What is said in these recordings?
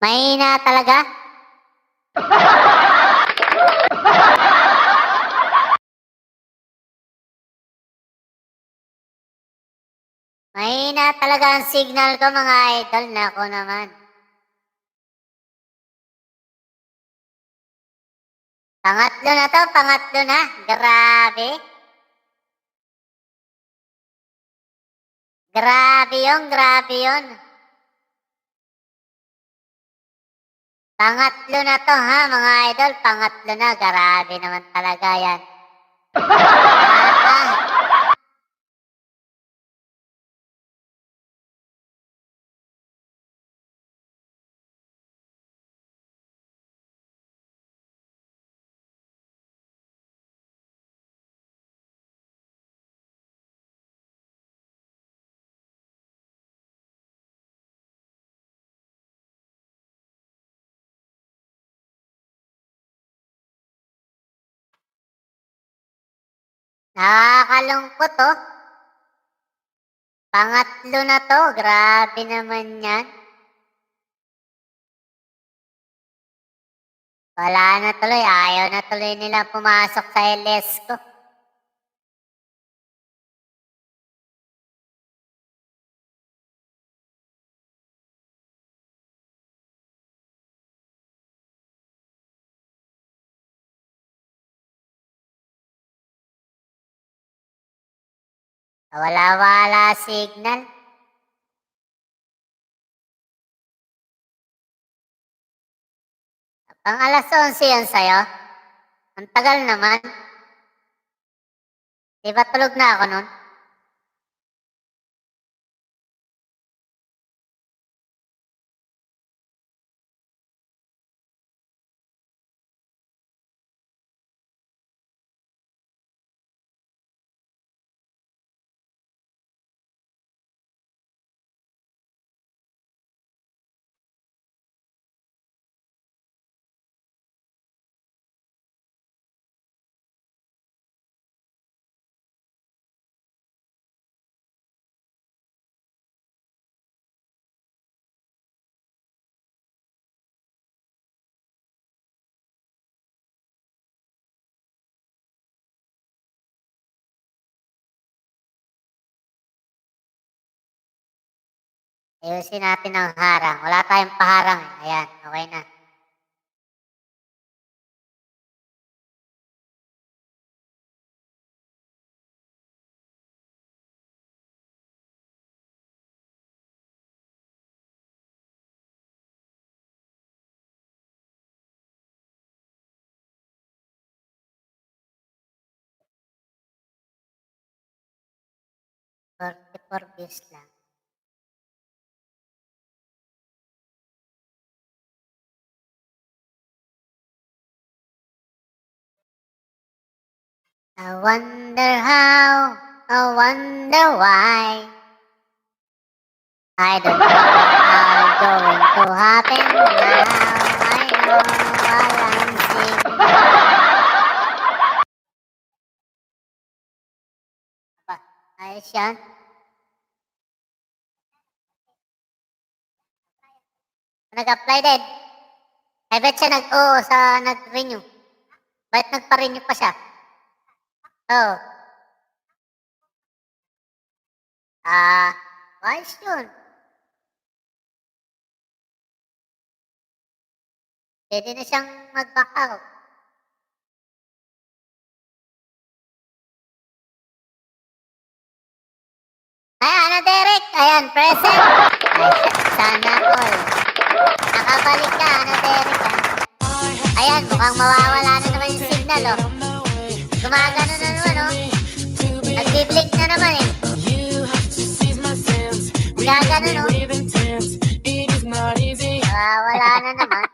Mahina talaga? Mahina talaga ang signal ko mga idol. Nako naman. Pangatlo na to, pangatlo na. Grabe. Grabe yun, grabe yun. Pangatlo na to ha mga idol, pangatlo na. Grabe naman talaga yan. Nakakalungkot oh. Pangatlo na to, grabe naman yan. Wala na tuloy, ayaw na tuloy nila pumasok sa LS ko. Wala-wala signal. Pang alas 11 yan sa'yo? Ang tagal naman. Di ba tulog na ako nun? Ayusin natin ang harang. Wala tayong paharang eh. Ayan, okay na. Forty-four views lang. I wonder how, I wonder why. I don't know what's going to happen now. I know walang signal. Aba, ayos yan. Nag-apply din. I bet siya nag-renew. Ba't nagpa-renew pa siya? Oo. Ayos yun. Pwede na siyang mag-back out. Ayan, Derek. Ayan, present. Sana all. Nakabalik ka, Derek. Ayan, mukhang mawawala na naman yung signal, oh. Gumagano na naman, oh. Nag-blink na naman, eh. Gagano, no? Wala na naman.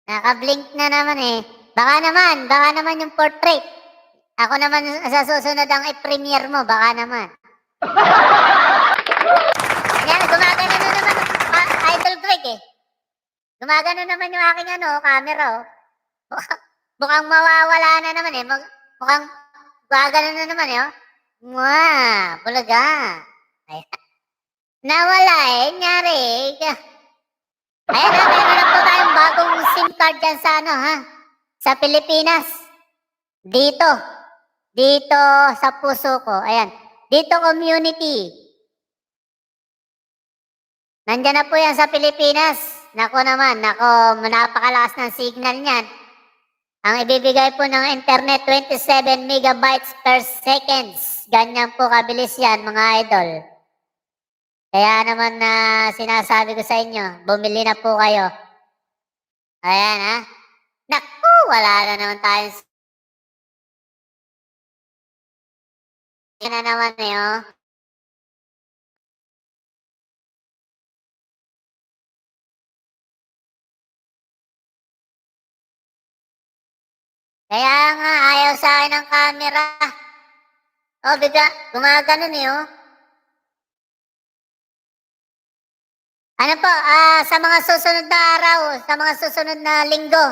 Naka-blink na naman, eh. Baka naman yung portrait. Ako naman sa susunod ang i-premiere mo, baka naman. Ayan, gumagano na naman Idol Greg eh. Gumagano naman yung aking camera oh. Mukhang mawawala na naman eh. Mukhang gumagano na naman eh oh. Mwah, bulaga. Ayan. Nawala eh, nyari. Ayan na, meron na po tayong bagong SIM card dyan sa ano ha. Sa Pilipinas. Dito. Dito sa puso ko. Ayan. Dito community. Nandyan na po yan sa Pilipinas. Nako naman, nako, napakalakas ng signal niyan. Ang ibibigay po ng internet, 27 megabytes per seconds. Ganyan po kabilis yan, mga idol. Kaya naman na sinasabi ko sa inyo, bumili na po kayo. Ayan ha. Naku, wala na naman tayong... Yan na naman eh, oh. Kaya nga, ayaw sa akin ng camera. Oh, bigla, gumaganon eh, oh. Ano po, sa mga susunod na araw, sa mga susunod na linggo,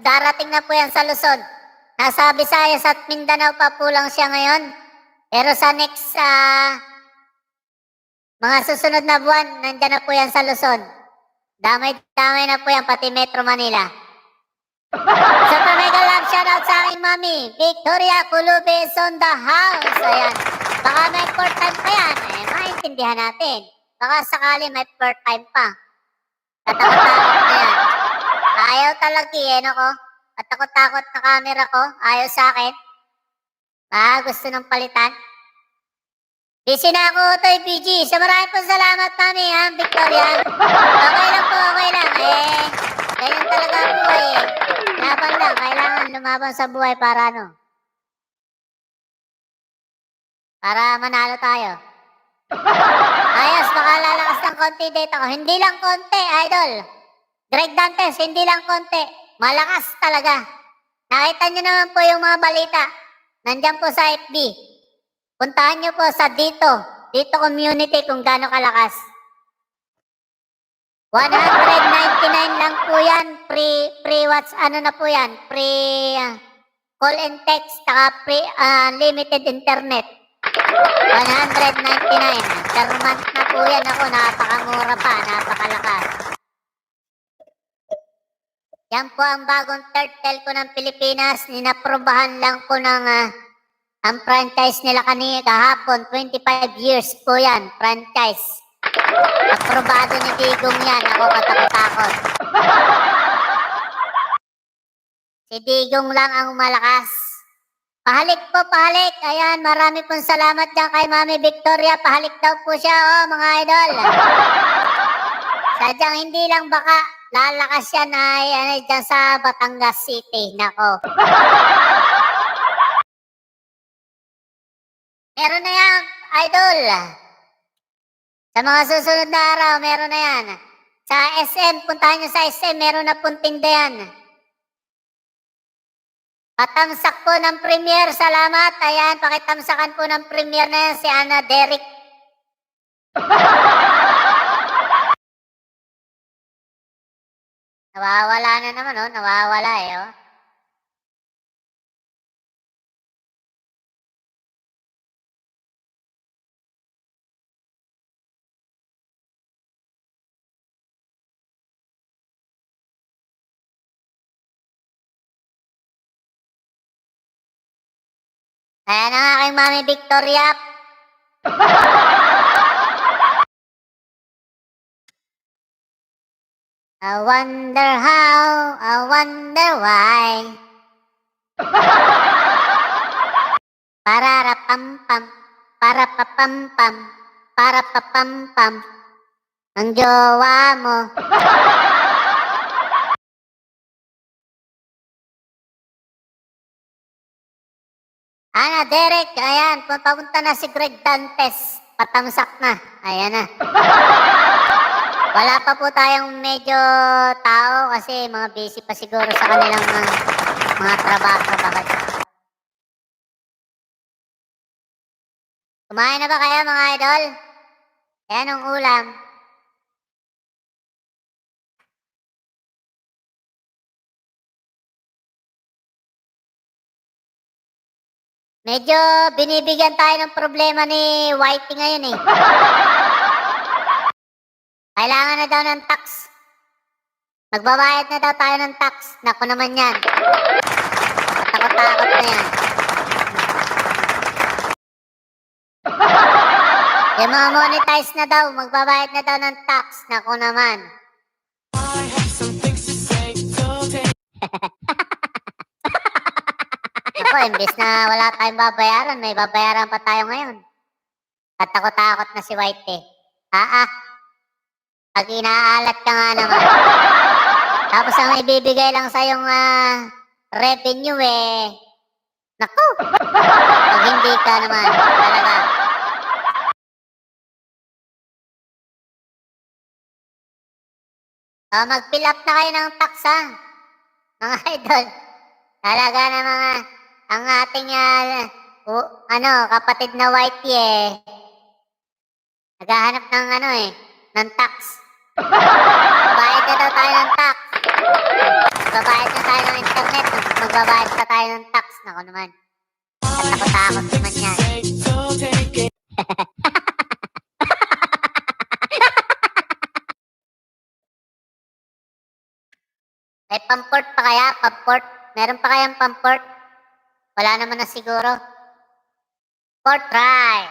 darating na po yan sa Luzon. Nasa Visayas at Mindanao pa po lang siya ngayon. Pero sa next, mga susunod na buwan, nandyan na po yan sa Luzon. Damay-damay na po yan, pati Metro Manila. Super mega love shoutout sa aking mami, Victoria Kulube is on the house. Ayan. Baka may part time pa yan. Maintindihan natin. Baka sakali may part time pa. Katakot-takot na yan. Ayaw talaga eh, no ko? Katakot-takot na camera ko. Ayaw sa akin. Gusto ng palitan. Busy na ako, Toy PG. So maraming po salamat, mami, ha, Victoria. Okay lang po, okay lang. Ganyan talaga ang buhay eh. Laban lang, kailangan lumaban sa buhay para ano? Para manalo tayo. Ayos, baka lalakas ng konti date ako. Hindi lang konti, idol. Greg Dantes, hindi lang konti. Malakas talaga. Nakita nyo naman po yung mga balita. Nandyan po sa FB. Puntahan nyo po sa dito community kung gaano kalakas. 199 lang po yan. Pre-watch, ano na po yan? Call and text, saka limited internet. 199 per month na po yan. Ako, napakamura pa, napakalakas. Yan po ang bagong third telco ng Pilipinas. Ninaprobahan lang po ng ang franchise nila kanina kahapon. 25 years po yan, franchise. Aprobado ni Digong yan. Ako, katakot-takot. Si Digong lang ang malakas. Pahalik po, pahalik. Ayan, marami pong salamat dyan kay Mami Victoria. Pahalik daw po siya, oh, mga idol. Sadyang hindi lang baka lalakas yan ay dyan sa Batangas City. Nako. Meron na yan, idol. Sa mga susunod na araw, meron na yan. Sa SM, puntahan nyo sa SM, meron na pong tinda yan. Patamsak po ng premier, salamat. Ayan, pakitamsakan po ng premier na yan si Ana Derek. Nawawala na naman, oh. Nawawala eh, oh. Ayan ang aking Mami Victoria. I wonder how, I wonder why. Pararapampam, parapapampam, parapapampam. Ang jowa mo. Ana Derek, ayan, papunta na si Greg Dantes. Patamsak na, ayan na. Wala pa po tayong medyo tao kasi mga busy pa siguro sa kanilang mga trabaho. Kumain na ba kayo mga idol? Ayan ang ulam. Medyo binibigyan tayo ng problema ni Whitey ngayon eh. Kailangan na daw ng tax. Magbabayad na daw tayo ng tax. Naku naman yan. Takot-takot na yan. Yung mga monetize na daw, magbabayad na daw ng tax. Naku naman. Ako, imbis na wala tayong babayaran, may babayaran pa tayo ngayon. Katakot-takot na si Whitey. Pag inaalat ka nga naman. Tapos ang ibibigay lang sa yung revenue naku, pag hindi ka naman, talaga. Mag-fill up na kayo ng tax mga idol. Talaga na ang ating kapatid na Whitey naghahanap ng ng tax. Magbabayad na daw tayo ng tax. Magbabayad na tayo ng internet. Magbabayad pa tayo ng tax. Naku naman. Katakot-takot naman yan. May pamport pa kaya? Pamport? Meron pa kayang pamport? Wala naman na siguro. Port try.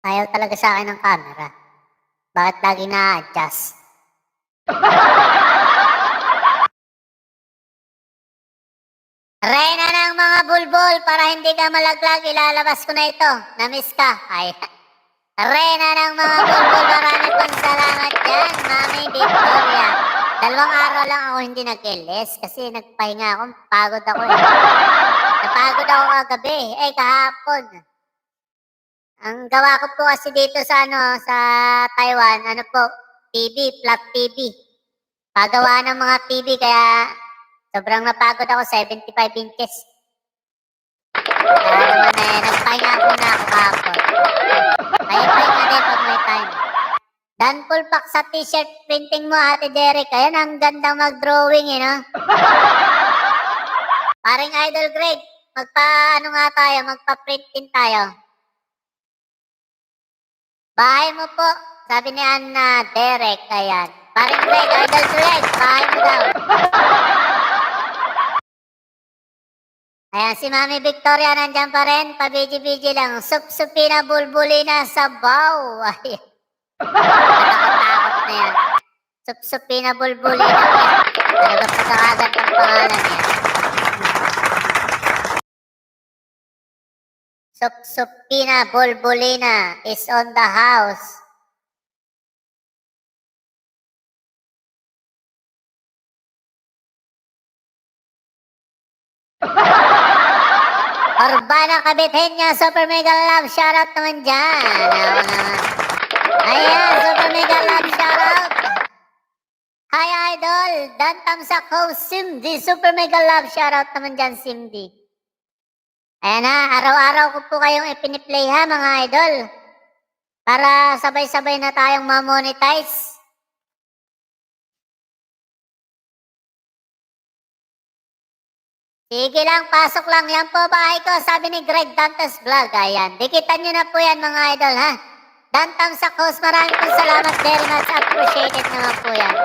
Ayaw talaga sa akin ng camera. Bakit lagi na-adjust? Reyna ng mga bulbul para hindi ka malaglag. Ilalabas ko na ito. Namiss ka. Ay. Reyna ng mga bulbul. Marami pang salamat dyan, Mami Victoria. 2 araw lang ako hindi nag-LS kasi nagpahinga ako. Pagod ako Napagod ako kagabi. Kahapon. Ang gawa ko po kasi dito sa Taiwan, TV, flat TV. Pagawa ng mga TV kaya sobrang napagod ako, 75 inches. Kaya naman nagpahinga muna ako kahapon. Pahinga din pag may time. Dan full pack sa t-shirt printing mo, Ate Derek. Ayan, ang gandang mag-drawing no? Paring Idol Greg, magpa-print din tayo. Bahay mo po, sabi ni Anna Derek, ayan. Paring Greg, Idol Greg, bahay mo daw. Ayan, si Mami Victoria nandyan pa rin, pabiji-biji lang. Sup-supina, bulbulina, sabaw. Ayan. Natakot-takot na yan. Sup-supina, bulbulina yan. Talaga pagkakagat ang pangalan yan. Sup-supina, bulbulina is on the house. Urbana Kabitenya, Super Mega Love, shoutout naman dyan. Ayan, Super Mega Love, shoutout. Hi Idol, Dan Tamsak Host, Simdi, Super Mega Love, shoutout naman dyan, Simdi. Ayan araw-araw ko po kayong ipiniplay mga idol. Para sabay-sabay na tayong ma-monetize. Sige lang, pasok lang. Yan po bahay ko, sabi ni Greg Dantas Vlog. Ayan, dikitan nyo na po yan mga idol Dan Tamsak Host, maraming po salamat. Very much appreciated naman po yan.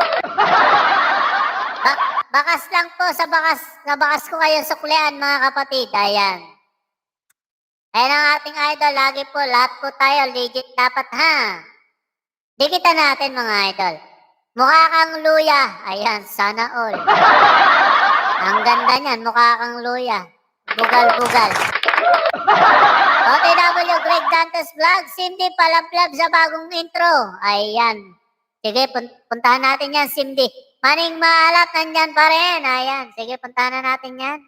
Bakas lang po, sa bakas ko kayo suklian mga kapatid. Ayan. Ayan ang ating idol. Lagi po, lahat po tayo legit dapat Dikitan natin mga idol. Mukha kang luya. Ayan, sana all. Ang ganda niyan, mukha kang luya. Bugal-bugal. OTW Greg Dantas Vlog, Simdi palablab sa bagong intro. Ayan. Sige, puntahan natin yan, Simdi. Maning maalat, nandyan pa rin. Ayan, sige, puntahan na natin yan.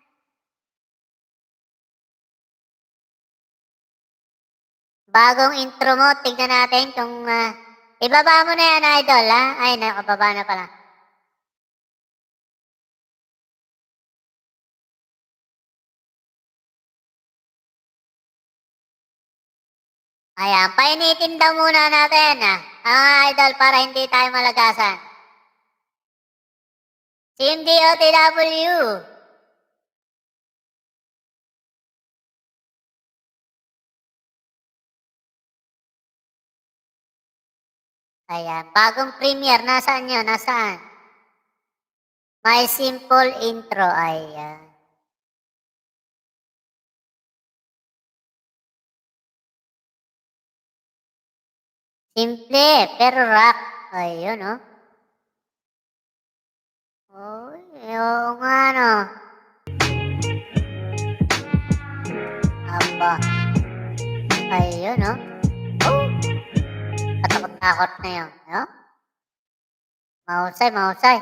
Bagong intro mo, tignan natin kung ibaba mo na yan, idol, Ay, nakababa na pala. Ayan, painitin daw muna natin, idol, para hindi tayo malagasan. CMD OTW. Ayan, bagong premiere. Nasaan yun? Nasaan? My simple intro. Ayan. Simple, pero rock. Ayun, oh. Oh, oo nga, no. Aba. Ayun, oh. Oh. Katakot-takot na yun, no? Mahusay, mahusay.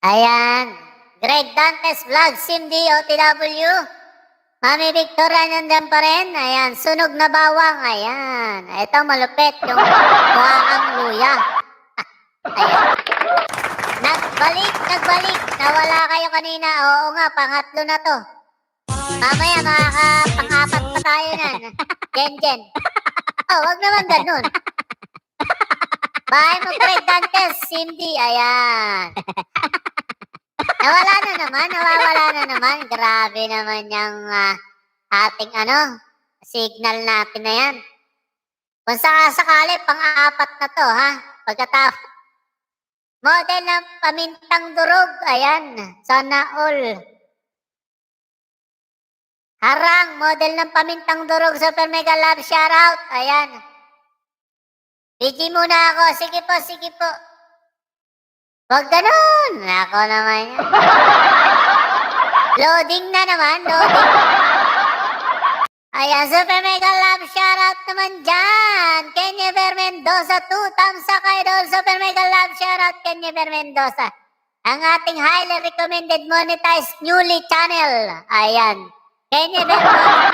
Ayan. Greg Dantes Vlog, Cindy OTW. Mami Victoria nandyan pa rin. Ayan, sunog na bawang. Ayan. Ito malupit yung mukha kang luya. Ayan. Nagbalik. Nawala kayo kanina. Oo nga, pangatlo na to. Mamaya makakapang-apat pa tayo nan. Jen. Oh, wag naman ganun. Bahay mo, Greg Dantes, Cindy. Ayan. Nawawala na naman. Grabe naman yung ating signal natin na yan. Kung sakali, pang-apat na to, ha? Pagkatapos, model ng pamintang durog, ayan, sana all. Harang, model ng pamintang durog, Super Mega Love, shoutout, ayan. PG muna ako, sige po. Wag ganun, ako naman yan. Loading na naman, loading. Ayan, Super Mega Love, shoutout naman dyan. Kenyever Mendoza, 2 thumbs up idol. Super Mega Love, shoutout Kenyever Mendoza. Ang ating highly recommended monetized newly channel. Ayan, Kenyever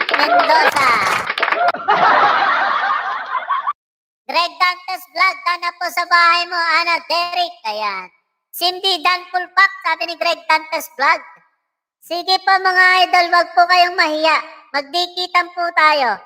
Mendoza. Greg Dantes Vlog, tana po sa bahay mo, Ana Derek. Ayan. Cindy Dan Pulpak, sabi ni Greg Dantes Vlog. Sige po mga idol, wag po kayong mahiya. Magdikitan po tayo.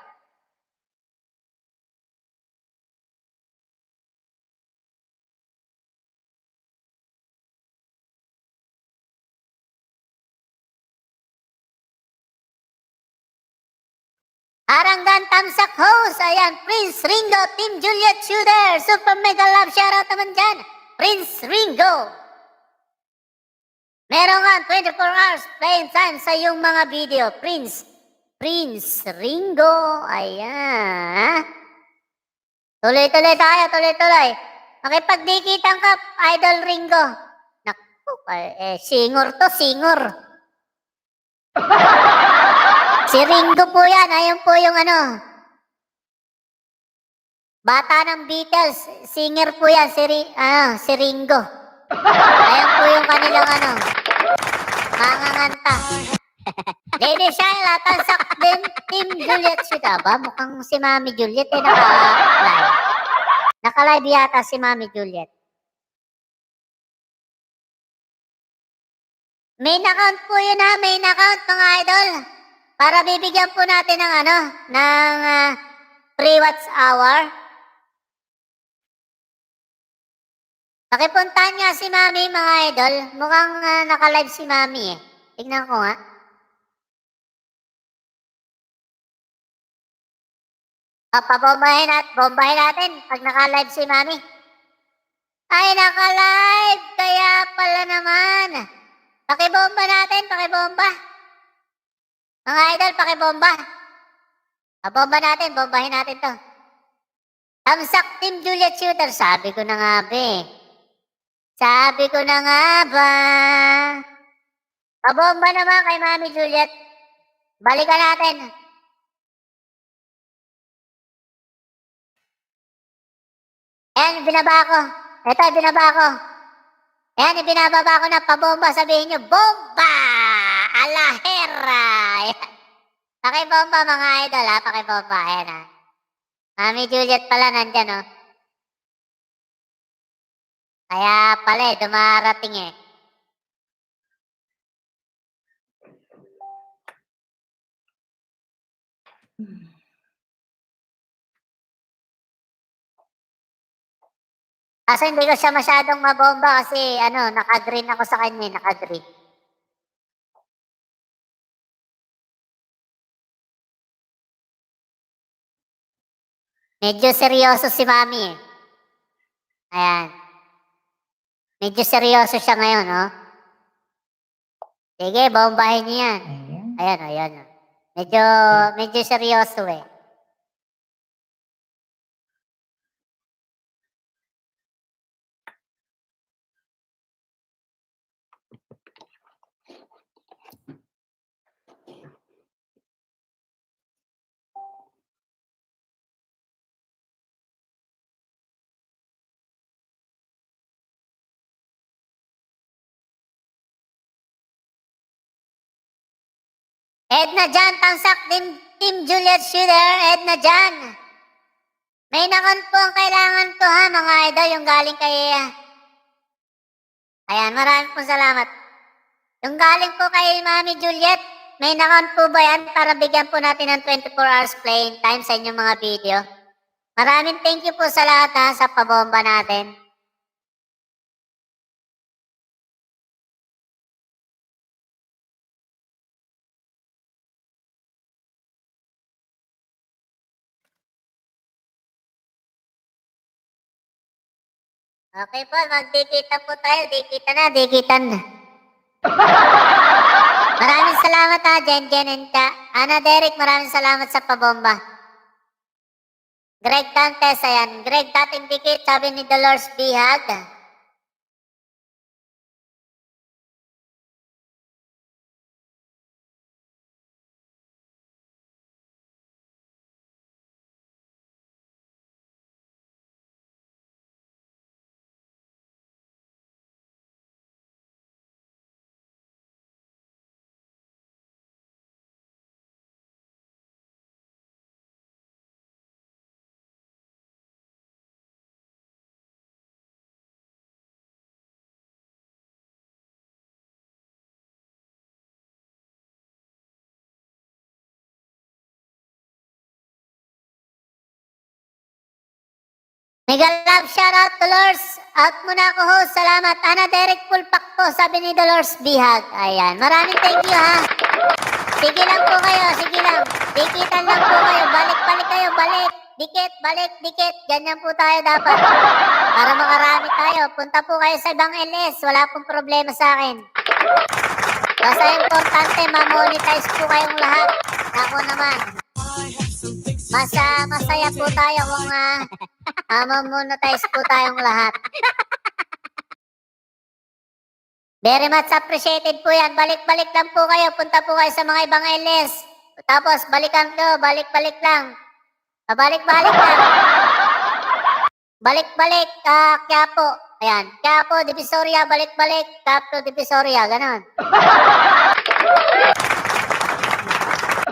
Aranggan Tamsak Host, ayan, Prince Ringo, Team Juliet Shooter, Super Mega Love, shoutout naman dyan, Prince Ringo. Meron nga 24 hours playing time sa iyong mga video, Prince Ringo, ayan. Tuloy-tuloy tayo, tuloy-tuloy. Makipagdikitan ka, Idol Ringo. Naku, singor to, singor. Si Ringo po yan, ayun po yung bata ng Beatles, singer po yan, si Ringo. Ayun po yung kanilang manganganta. Lady Shaila, tansak din, Team Juliet Sita. Ba, mukhang si Mami Juliet naka-live. Naka-live yata si Mami Juliet. Main account po yun ha, main account mga idol. Para bibigyan po natin ng ng free watch hour. Pakipuntahan nga si Mami mga idol. Mukhang naka-live si Mami eh. Tingnan ko nga. Bombahin natin pag naka-live si Mami. Ay, naka-live! Kaya pala naman. Pakibomba natin, pakibomba. Mga idol, pakibomba. Pabomba natin, bombahin natin to. Tamsak Team Juliet Shooter. Sabi ko na nga ba. Pabomba naman kay Mami Juliet. Balikan natin. Ayan, binaba ko. Ito, binaba ko. Ayan, ibinababa ko na pabomba. Sabihin nyo, bomba! Alahera! Ayan. Pakibomba mga idol ha, pakibomba. Ayan ha. Mami Juliet pala nandyan Kaya pala dumarating eh. Kaso hindi ko siya masyadong mabomba kasi ano, naka-green ako sa kanya, naka-green. Medyo seryoso si Mami eh. Ayan. Medyo seryoso siya ngayon, oh. Sige, bombahin niyo yan. Ayan, ayan. Medyo seryoso eh. Edna Jan, Tamsak, Team Juliet Shooter, Edna Jan. May nakon po ang kailangan to ha, mga idol, yung galing kay... Ayan, maraming po salamat. Yung galing po kay Mami Juliet, may nakon po ba yan para bigyan po natin ng 24 hours playing time sa inyong mga video? Maraming thank you po sa lahat ha, sa pabomba natin. Okay po, magdikita po tayo. Dikitan na. Maraming salamat ha, Jen and Cha. Ana Derek, maraming salamat sa pabomba. Greg Dantes, ayan. Greg, dating dikit, sabi ni Dolores Bihag. Mega love shoutout Dolores. Out muna ako host. Salamat. Ana Derek Pulpak po, sabi ni Dolores Bihag. Ayan. Maraming thank you ha. Sige lang po kayo. Sige lang. Dikitan lang po kayo. Balik kayo. Balik. Dikit. Ganyan po tayo dapat. Para makarami tayo. Punta po kayo sa ibang LS. Wala pong problema sa akin. Basta importante, ma-monetize po kayong lahat. Ako naman. Masaya po tayo kung ma-monetize po tayong lahat. Very much appreciated po yan. Balik lang po kayo. Punta po kayo sa mga ibang LS. Tapos balikan ko. Balik lang. Balik lang. Balik, Quiapo. Ayan. Quiapo, Divisoria, balik. Quiapo, Divisoria. Ganon.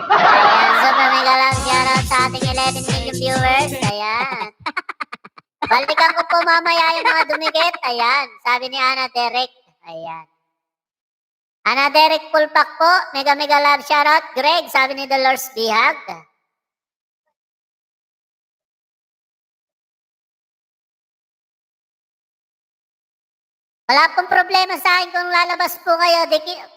Ayan. Super mega lang shoutout sa ating 11 million viewers. Ayan. Balikan ko po mamaya yung mga dumikit. Ayan. Sabi ni Ana Derek. Ayan. Ana Derek Pulpak po. Mega love shoutout. Greg, sabi ni Dolores Bihag. Wala pong problema sa akin kung lalabas po kayo.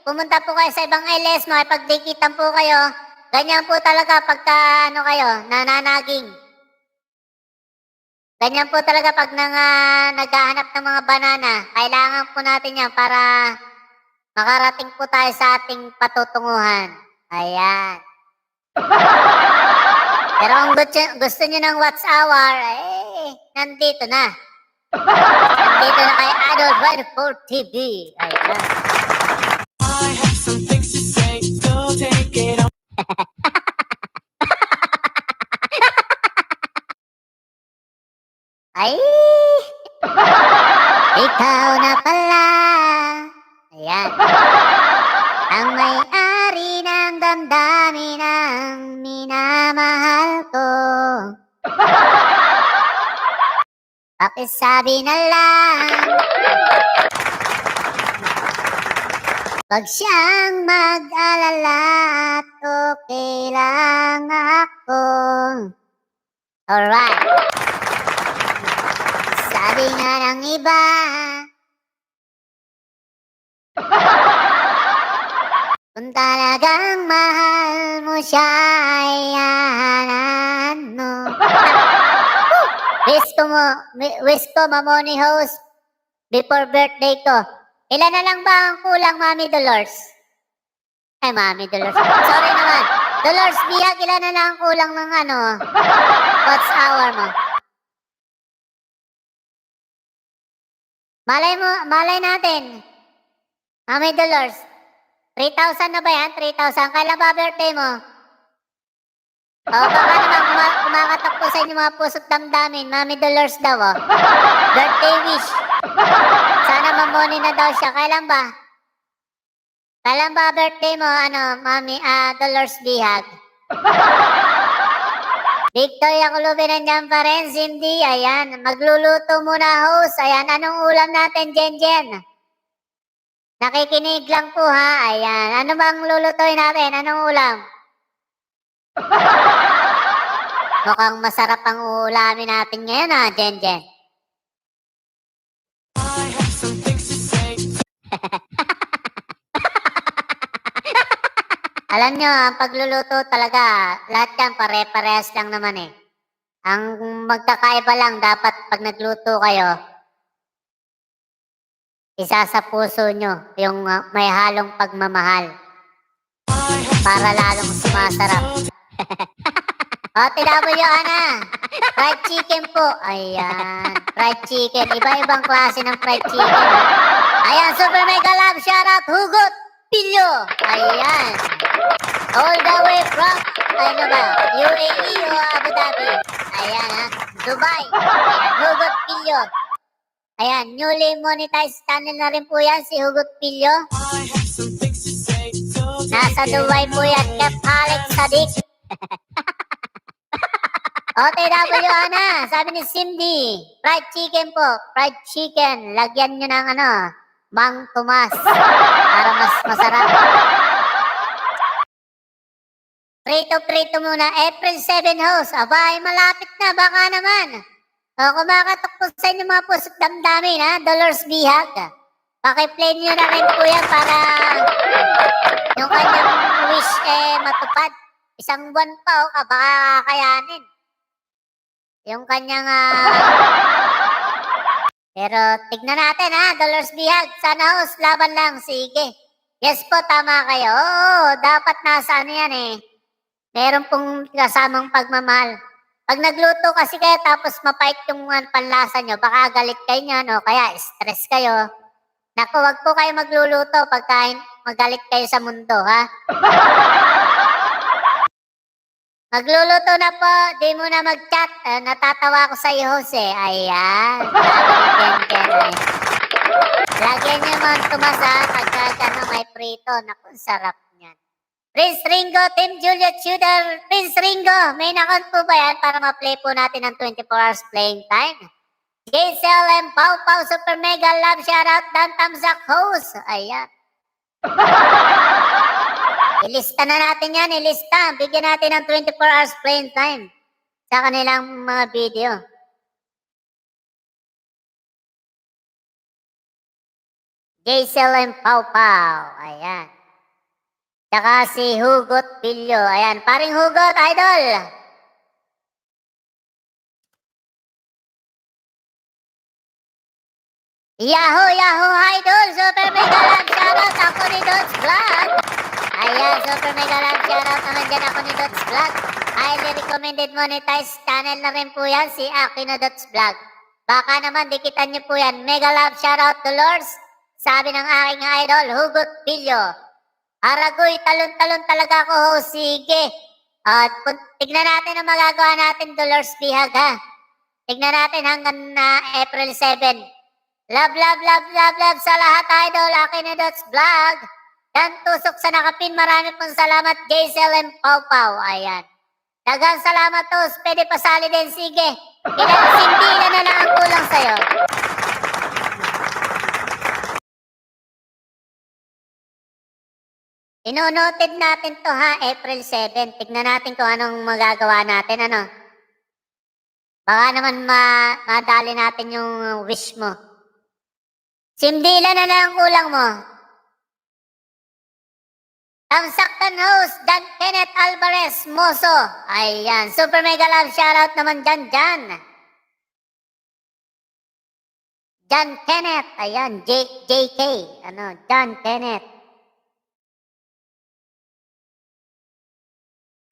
Pumunta po kayo sa ibang LS. Makipagdikitan po kayo. Ganyan po talaga pagka kayo, nananaging. Ganyan po talaga pag naghahanap ng mga banana. Kailangan po natin yan para makarating po tayo sa ating patutunguhan. Ayan. Pero kung gusto nyo ng watch hour, nandito na. Nandito na kay Adult Rifle TV. Ayan. I have some things to say, so take it on. Ay! Ikaw na pala. Ayan. Ang may-ari ng damdamin ng minamahal ko. Pakisabi na lang. Wag siyang mag-alala at okay lang ako. Alright. Sabi nga ng iba, kung talagang mahal mo siya, ay hahanaan mo. Wish ko mamoni host before birthday ko. Ilan na lang ba ang kulang, Mami Dolores? Ay, Mami Dolores. Sorry naman. Dolores Biag, ilan na lang ang kulang ng watch hour mo? Malay natin. Mami Dolores, 3,000 na ba yan? 3,000. Kailan ba birthday mo? O, baka naman kumakatok po sa inyo mga puso't damdamin. Mami Dolores daw, birthday wish. Sana mamoni na daw siya. Kailan ba? Kailan ba birthday mo, Mami, Dolores Bihag? Victoria Colubi nandiyan pa rin, Cindy, ayan. Magluluto muna, host. Ayan, anong ulam natin, Jen? Nakikinig lang po, ha? Ayan, ano bang lulutuin natin? Anong ulam? Mukhang masarap ang uulamin natin ngayon, ha, Jen? Alam nyo, ang pagluluto talaga, lahat yan pare-parehas lang naman eh. Ang magkakaiba lang dapat pag nagluto kayo, isa sa puso nyo, yung may halong pagmamahal. Para lalong sumasarap. O, TW, fried chicken po. Ayan, fried chicken. Iba-ibang klase ng fried chicken. Ha? Ayan, super mega love, shoutout, Hugot Pilyo. Ayan. All the way from, UAE o Abu Dhabi. Ayan, ha. Dubai. Ayan, Hugot Pilyo. Ayan, newly monetized channel na rin po yan, si Hugot Pilyo. Nasa Dubai po yan, Kep Alex Sadik. OTW, sabi ni Cindy, fried chicken po, fried chicken. Lagyan nyo ng Mang Tomas para mas masarap. Prito muna, April 7 host. Abay, malapit na, baka naman. Kumakatok po sa inyo mga puso't damdamin, ha? Dolores Bihag. Pakiplay nyo na rin po yan para yung kanyang wish matupad. Isang buwan pa, baka kakayanin. Yung kanyang pero tignan natin, ha, Dolores Bihag. Sana host, laban lang. Sige. Yes po, tama kayo. Oo, dapat nasa yan eh. Meron pong kasamang pagmamahal. Pag nagluto kasi kayo tapos mapait yung panlasa nyo, baka galit kayo nyo, kaya stress kayo. Naku, wag po kayo magluluto pagka magalit kayo sa mundo, ha? Magluluto na po, di mo na mag-chat. Natatawa ko sa iyo, Jose. Ayan. Lagyan niyo man tumasa pagka may prito. Naku, sarap niyan. Prince Ringo, Team Juliet Tudor. Prince Ringo, may nakon po ba yan para ma-play po natin ng 24 hours playing time? JCL and Pau Pau Super Mega Love Shoutout Dan Tamzak Host. Ayan. Ilista na natin yan, ilista. Bigyan natin ng 24 hours playing time sa kanilang mga video. JCL and Pau Pau. Ayan. Tsaka si Hugot Pilyo. Ayan, paring Hugot, idol. Yahoo, idol. Super mega love shoutout. Ako ni Dots Vlog. Ayan, super mega love shoutout naman dyan ako ni Dots Vlog. Highly recommended monetized channel na rin po yan, si Aquino Dots Vlog. Baka naman dikitan niyo po yan. Mega love shoutout to Lords. Sabi ng aking idol, Hugot Pilyo. Aragoy, talon-talon talaga ako, ho. Sige. At tignan natin ang magagawa natin, Dolores Bihag, ha. Tignan natin hanggang April 7. Love sa lahat, idol. Aquino Dots Vlog. Dan tusok sa nakapin. Marami pong salamat, JCL and Pau Pau. Ayan. Dagang salamat, tos. Pwede pasali din, sige. Hindi na ang kulang sa'yo. Ino-noted natin to ha, April 7. Tignan natin kung anong magagawa natin, ano. Baka naman madali natin yung wish mo. Simdila na lang ang kulang mo. Tamsaktan host, Dan Kenneth Alvarez Moso. Ayan, super mega love shoutout naman dyan. John Kenneth, ayan, JK, John Kenneth.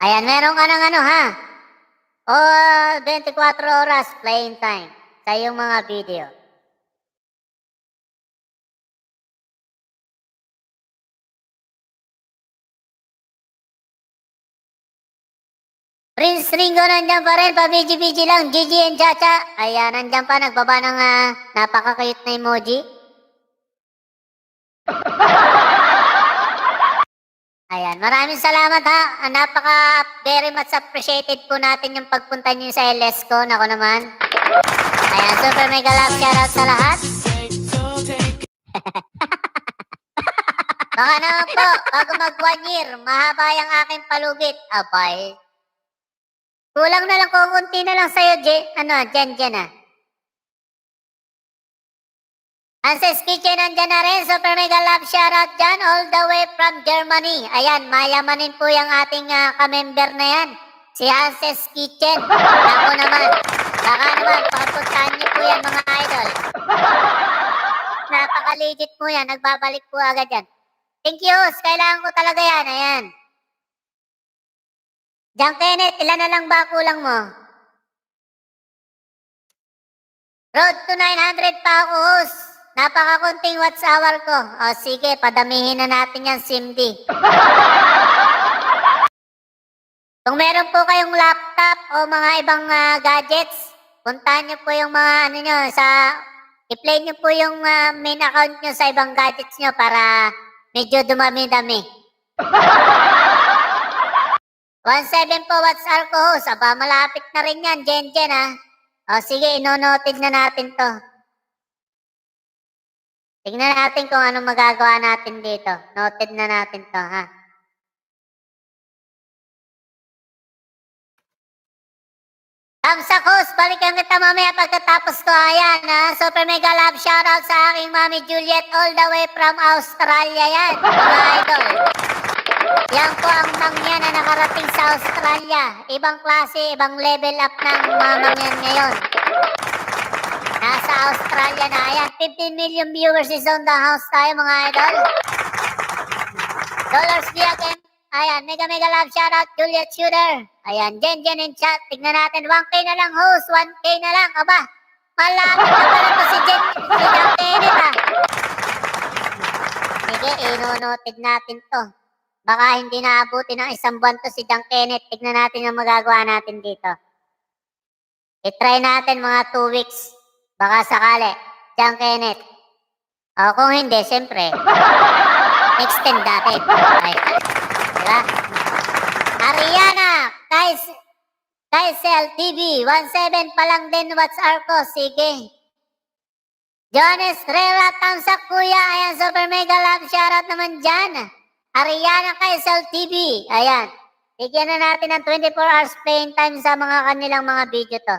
Ayan, meron ka ng ha. 24 oras playing time sa iyong mga video. Prince Ringo nandiyan pa rin, pa-BG-BG lang, Gigi and Chacha. Ayan, nandiyan pa, nagbaba ng napaka-cute na emoji. Ayan, maraming salamat ha. Very much appreciated po natin yung pagpunta niyo sa LS ko. Nako naman. Ayan, super mega love shoutout sa lahat. Baka naman po, bago mag 1 year, mahaba yung aking palugit. Abay. Kulang na lang kung kunti na lang sa'yo, Jen ah. Anses Kitchen nandyan na rin. Super mega love shoutout dyan all the way from Germany. Ayan, mayamanin po yung ating ka-member na yan. Si Anses Kitchen. Ako naman. Baka naman, papuntahan niyo po yan mga idol. Napaka-legit po yan. Nagbabalik po agad yan. Thank you, host. Kailangan ko talaga yan. Ayan. John Kenneth, ilan na lang ba kulang mo? Road to 900 pa ako, host. Napakakunting watch hour ko. O sige, padamihin na natin yan, Simdi. Kung meron po kayong laptop o mga ibang gadgets, puntahan nyo po yung mga i-play nyo po yung main account nyo sa ibang gadgets nyo para medyo dumami-dami. 17 po watch hour ko, host. Aba, malapit na rin yan, Jen ha. O sige, ino-noted na natin to. Tingnan natin kung anong magagawa natin dito. Noted na natin to, ha? Kamsak host, balikan kita mamaya pagkatapos ko. Ayan, ha? Super mega love shoutout sa aking Mami Juliet all the way from Australia yan, mga idol. Yan po ang mangyan na nakarating sa Australia. Ibang klase, ibang level up ng mamang yan ngayon. Nasa Australia na. Ayan, 15 million viewers is on the house tayo mga idol. Dollars via game. Ayan, mega love shoutout Juliet Shooter. Ayan, Jen in chat. Tignan natin, 1K na lang host, 1K na lang. Aba, malapit na pala to si Jen Kenneth ha. Sige, ino-noted natin to. Baka hindi naabuti ng isang buwan to si John Kenneth. Tignan natin ang magagawa natin dito. I-try natin mga 2 weeks. Baka sakali. John Kenneth. O kung hindi, siyempre, extend natin. Ay, diba? Ariana, Kaisel TV, 17 pa lang din watch hour ko. Sige. John Estrella, tamsak kuya. Ayan, super mega love shoutout naman dyan. Ariana Kaisel TV. Ayan. Bigyan na natin ng 24 hours playing time sa mga kanilang mga video to.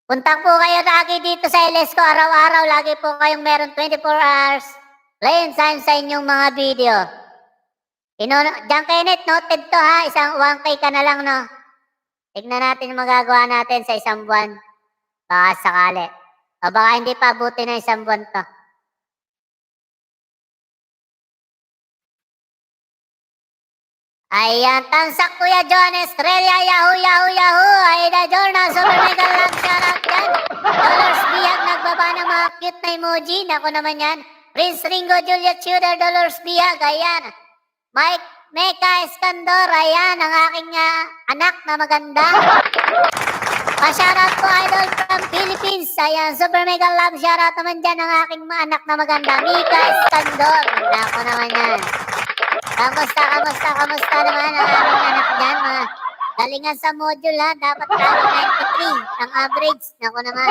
Punta po kayo lagi dito sa LS ko. Araw-araw, lagi po kayong meron 24 hours playing time sa inyong mga video. John Kenneth, noted to ha. Isang 1K ka na lang, no? Tignan natin yung magagawa natin sa isang buwan. Baka sakali. O baka hindi pa abuti na isang buwan to. Ayan, tamsak kuya John Estrella, yahoo! Aida Jorna, super mega love shoutout yan. Dollars Bihag, nagbaba ng mga cute na emoji. Naku naman yan. Prince Ringo, Juliet Shooter, Dollars Bihag, ayan. Mike Meka Escandor, ayan, ang aking anak na maganda. Pa-shoutout po idol from Philippines. Ayan, super mega love shoutout naman dyan ang aking anak na maganda. Mika Escandor. Naku naman yan. Kamusta naman ang aming anak dyan, mga galingan sa module ha, dapat lagi 93 ang average, naku naman.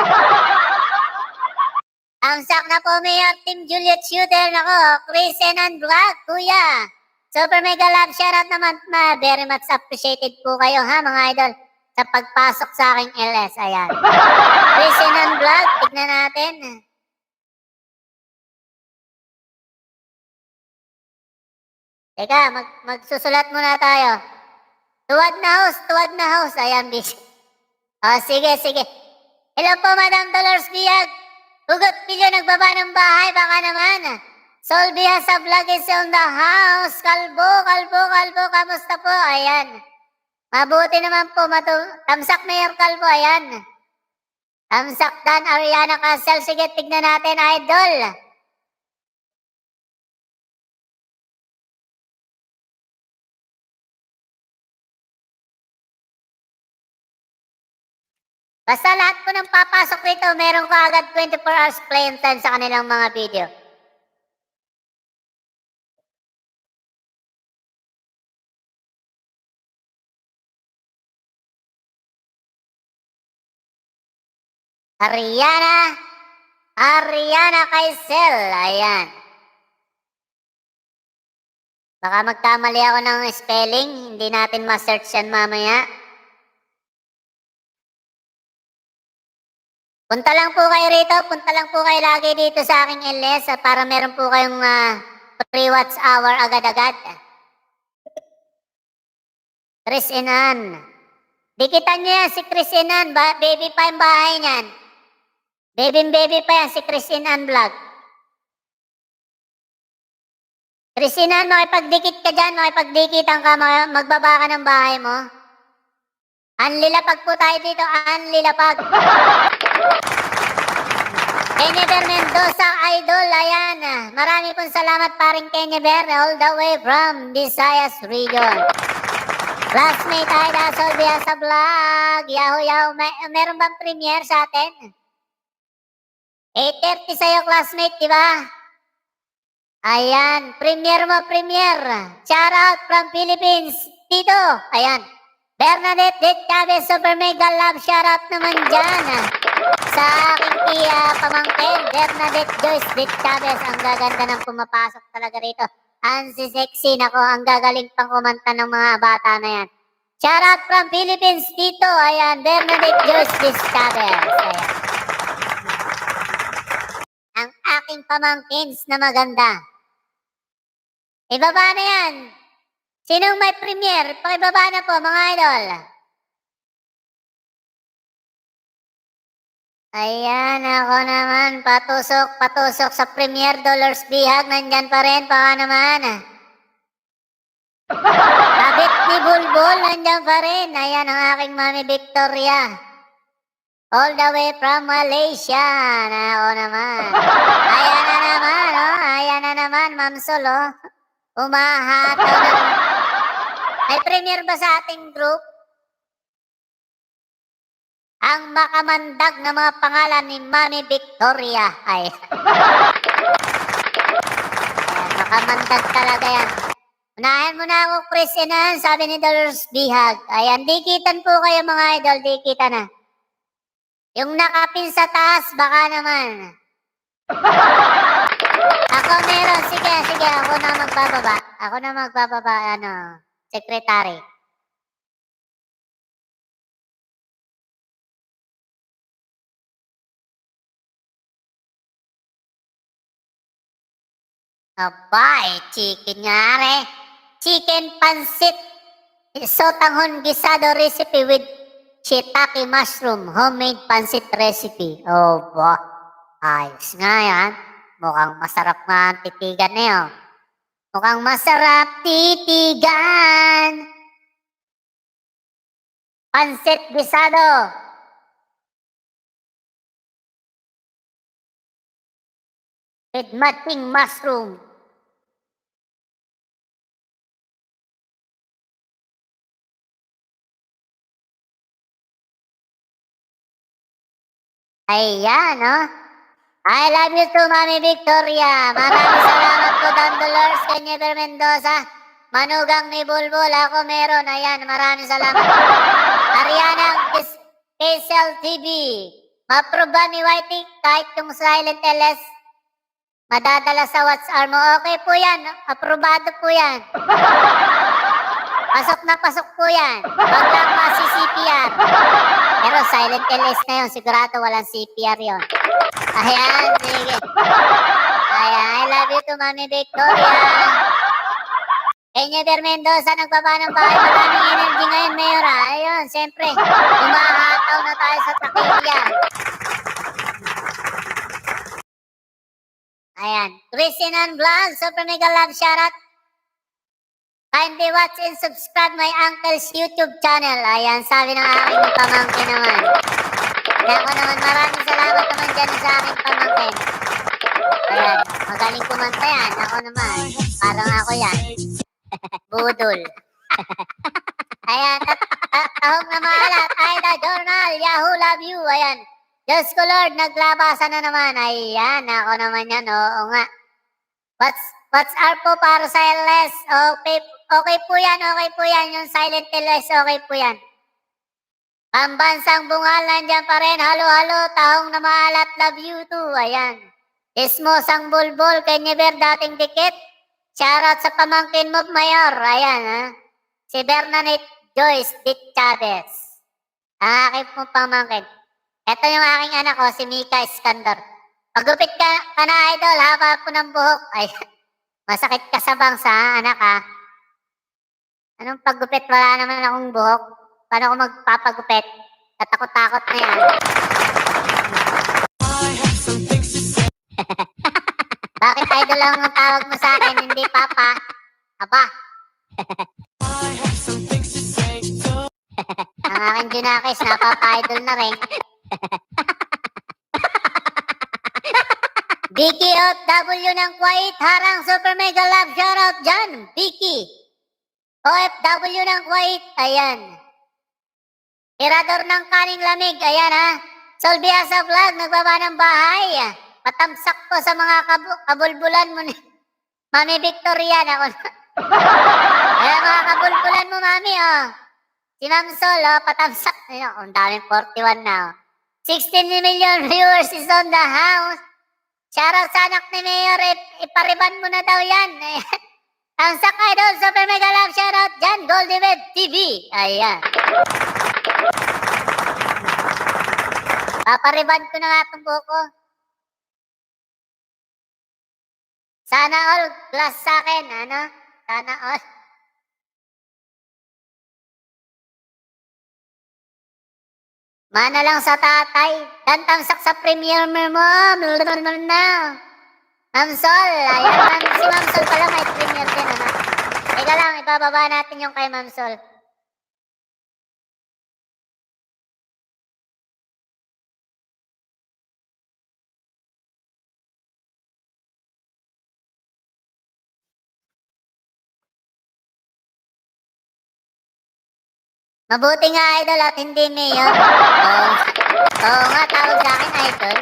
Tamsak na po, Mayor Team Juliet Shooter. Nako, Chris and Vlog, kuya. Super mega love shoutout naman. Very much appreciated po kayo ha, mga idol. Sa pagpasok sa aking LS. Ayan. Chris and Vlog, tignan natin. Teka, magsusulat muna tayo. Tuwad na house. Ayan, bis. Oh, sige. Hello po, Madam Dolores Biag. Hugot Pilyo, nagbaba ng bahay, baka naman. Sol Biag sa vlog is on the house. Kalbo, kamusta po? Ayan. Mabuti naman po, Tamsak Mayor Kalbo, ayan. Tamsak Dan Ariana Castle, sige, tignan natin, idol. Basta lahat po ng papasok rito, meron ka agad 24 hours playing time sa kanilang mga video. Ariana Kaisel, ayan. Baka magkamali ako ng spelling, hindi natin ma-search yan mamaya. Punta lang po kayo rito, punta lang po kayo lagi dito sa aking LS para meron po kayong free watch hour agad-agad. Chris Inan. Dikitan nyo yan si Chris Inan, baby pa yung bahay niyan. Baby pa yan si Chris Inan Vlog. Chris Inan, makipagdikit ka dyan, makipagdikitan ka, magbaba ka ng bahay mo. Anlilapag po tayo dito, anlilapag. Kenyeber Mendoza, idol, ayan. Marami pong salamat paring Kenyeber, all the way from Visayas region. Classmate Aida Solvia sa vlog. Yahoo. Meron bang premiere sa atin? 8:30 sa'yo, classmate, di ba? Ayan, premiere mo, premiere. Shout out from Philippines. Tito, ayan. Bernadette Det Chavez, super mega love shoutout naman dyan. Sa aking pamangkin, Bernadette Joyce Det Chavez. Ang gaganda ng pumapasok talaga rito. Ang sexy, nako, ang gagaling pang kumanta ng mga bata na yan. Shoutout from Philippines dito. Ayan, Bernadette Joyce Det Chavez. Ayan. Ang aking pamangkins na maganda. Ibaba na yan. Sinong may premiere? Pakibaba na po, mga idol. Ayan, ako naman. Patusok sa premiere. Dollars Bihag, nandyan pa rin. Baka naman. Kabit ni Bulbul, nandyan pa rin. Ayan ang aking Mami Victoria. All the way from Malaysia. Ako naman. Ayan na naman, oh. Ayan na naman, Ma'am Sol, oh. Umahataw na naman. May premiere ba sa ating group? Ang makamandag na mga pangalan ni Mami Victoria. Ay. Ayan, makamandag talaga yan. Unahin mo na ako, Chris, yan, sabi ni Dollars Bihag. Ayan, dikitan po kayo mga idol, dikitan na. Yung nakapin sa taas, baka naman. Ako meron, sige, ako na magbababa, secretary. Abay, chicken nga re. Chicken pansit. Sotanghon gisado recipe with shiitake mushroom. Homemade pansit recipe. Oh, ba. Ayos nga yan. Mukhang masarap nga ang titigan na yun. Mukhang masarap titigan. Pansit gisado. With matching mushroom. Ayan, oh. I love you too, Mami Victoria. Maraming salamat po, Dan Dolores, Kenyeber Mendoza. Manugang ni Bulbul, ako meron. Ayan, maraming salamat. Ariana Kesel TV. Ma-approve ba ni Whitey kahit yung silent LS madadala sa WhatsApp mo? Okay po yan. Aprobado po yan. Pasok na pasok po yan. Wag lang masi-CPR. Pero silent LS na yun. Sigurado walang CPR yun. Ayan, sige. Ayan, I love you to Mami Victoria. Enyever Mendoza, nagbaba ng bahay. Maraming energy ngayon, Mayor. Ayun, siyempre. Umahataw na tayo sa takilya. Ayan. Christian Vlog, super mega love shoutout. Kindly watch and subscribe my uncle's YouTube channel. Ayan, sabi ng aking pamangkin naman. Ako naman, maraming salamat naman dyan sa aking pamangkin. Ayan, magaling kumanta yan. Ako naman, parang ako yan. Budol. Ayan, tahong na maalat. Aida Journal, Yahoo love you. Ayan. Diyos ko Lord, naglabasan na naman. Ayan, ako naman yan. Oo nga. What's up po para sa LS? Okay po yan. Okay po yan. Yung silent LS, okay po yan. Pambansang bungal, nandyan pa rin. Halo-halo, tahong na maalat. Love you too. Ayan. Ismosang bulbul, kay Never dating dikit. Shoutout sa pamangkin mo, Mayor. Ayan, ha. Si Bernadette Joyce Dick Chavez. Ang aking pong pamangkin. Ito yung aking anak ko, si Mika Iskandar. Pagupit ka na, idol, haba po ng buhok. Ay, masakit ka sa bangsa, anak, ha. Anong paggupit? Wala naman akong buhok. Paano ako magpapagupit? Tatakot-takot na yan. Bakit idol lang ang tawag mo sa akin, hindi papa? Aba. Ang aking Junakis, napapa-idol na rin. Vicky OFW ng Kuwait, harang super mega love shoutout dyan. Vicky OFW ng Kuwait, ayan. Tirador ng kaning lamig, ayan ha. Solbiasa Vlog, nagbaba ng bahay. Patamsak ko sa mga kabulbulan mo ni Mami Victoria. Ako na. Ayan mga kabulbulan mo, Mami, oh. Si Ma'am Sol, oh, patamsak. Ayun, ang daming 41 na, oh. 16 million viewers is on the house. Shoutout sa anak ni Mayor, ipariban mo na daw yan. Tamsak idol, super mega love shoutout dyan, Goldie Web TV. Ayan. Papariban ko na nga itong buko. Sana all glass sa akin, ano? Sana all. Mana lang sa tatay. Dan tamsak sa premier mo. Ma'am Sol. Ayan, si Ma'am Sol pala may premier din, ano? Teka lang, ibababa natin yung kay Ma'am Sol. Mabuti nga idol at hindi mayor. Oo nga, tawag sa akin idol.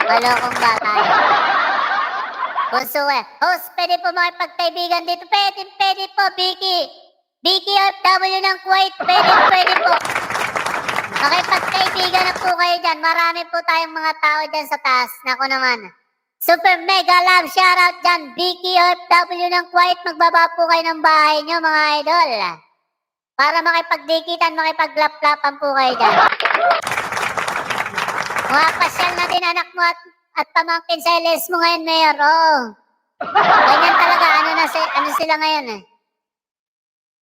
Malokong bata yun. Puso host, pwede po makipagkaibigan dito. Pwede po, Vicky. Vicky OFW ng Kuwait, pwede po. Makipagkaibigan na po kayo dyan. Marami po tayong mga tao dyan sa taas. Naku naman. Super mega love shoutout dyan. Vicky OFW ng Kuwait, magbaba po kayo ng bahay nyo mga idol. Para makipagdikitan, makipaglap-lapan po kayo dyan. Mga pasyal na din anak mo at pamangkin sa LS mo ngayon, Mayor. Oo. Ganyan talaga. Ano sila ngayon eh.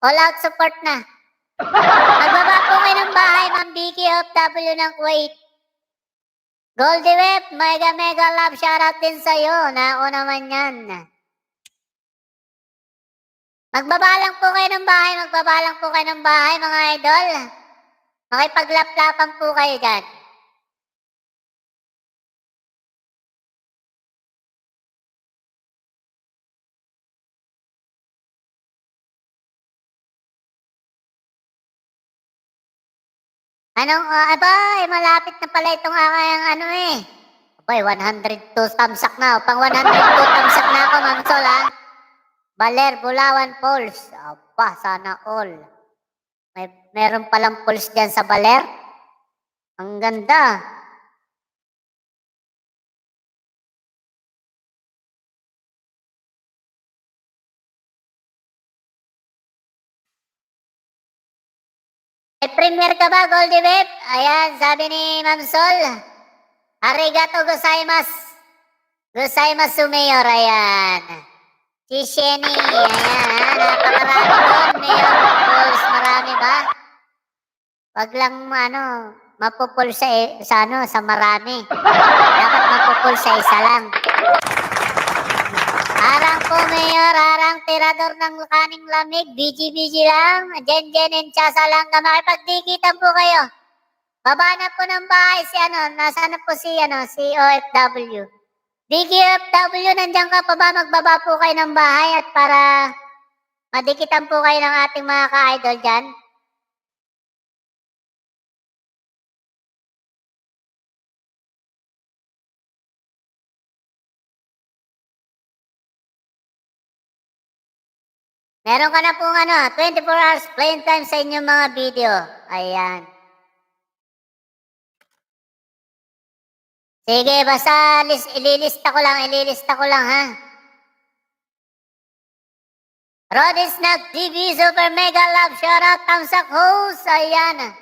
All out support na. Magbaba po kayo ng bahay, Ma'am Vicky OFW ng Kuwait. Goldie Web, mega love shoutout din sa'yo. Nako naman yan. Magbabalang po kayo ng bahay, mga idol. Makipaglaplapan po kayo dyan. Abay, malapit na pala itong aking Abay, 102 tamsak na. Pang 102 tamsak na ako, Ma'am Sol, ha? Baler, Bulawan, Falls. Aba, sana all. Meron palang pulse dyan sa Baler. Ang ganda. Premier ka ba, Goldie Whip? Ayan, sabi ni Ma'am Sol. Arigato gozaimasu. Gozaimasu, Mayor. Ayan. Si Shenny. Ayan, napakarami doon, Mayor Balls. Marami ba? Wag lang, mapupul sa marami. Dapat mapupul sa isa lang. Harang po, Mayor. Harang tirador ng kaning lamig. BG-BG lang. Jen and Chasa lang. Makipagdikitan po kayo. Baba na po ng bahay si nasaan na po si OFW. BGFW, nandiyan ka pa ba? Magbaba po kayo ng bahay at para madikitan po kayo ng ating mga ka-idol dyan. Meron ka na pong 24 hours playing time sa inyong mga video. Ayan. Sige, basta ililista ko lang ha. Rodis Nag TV, Super Mega Love, shoutout, thumbs up host. Ayan.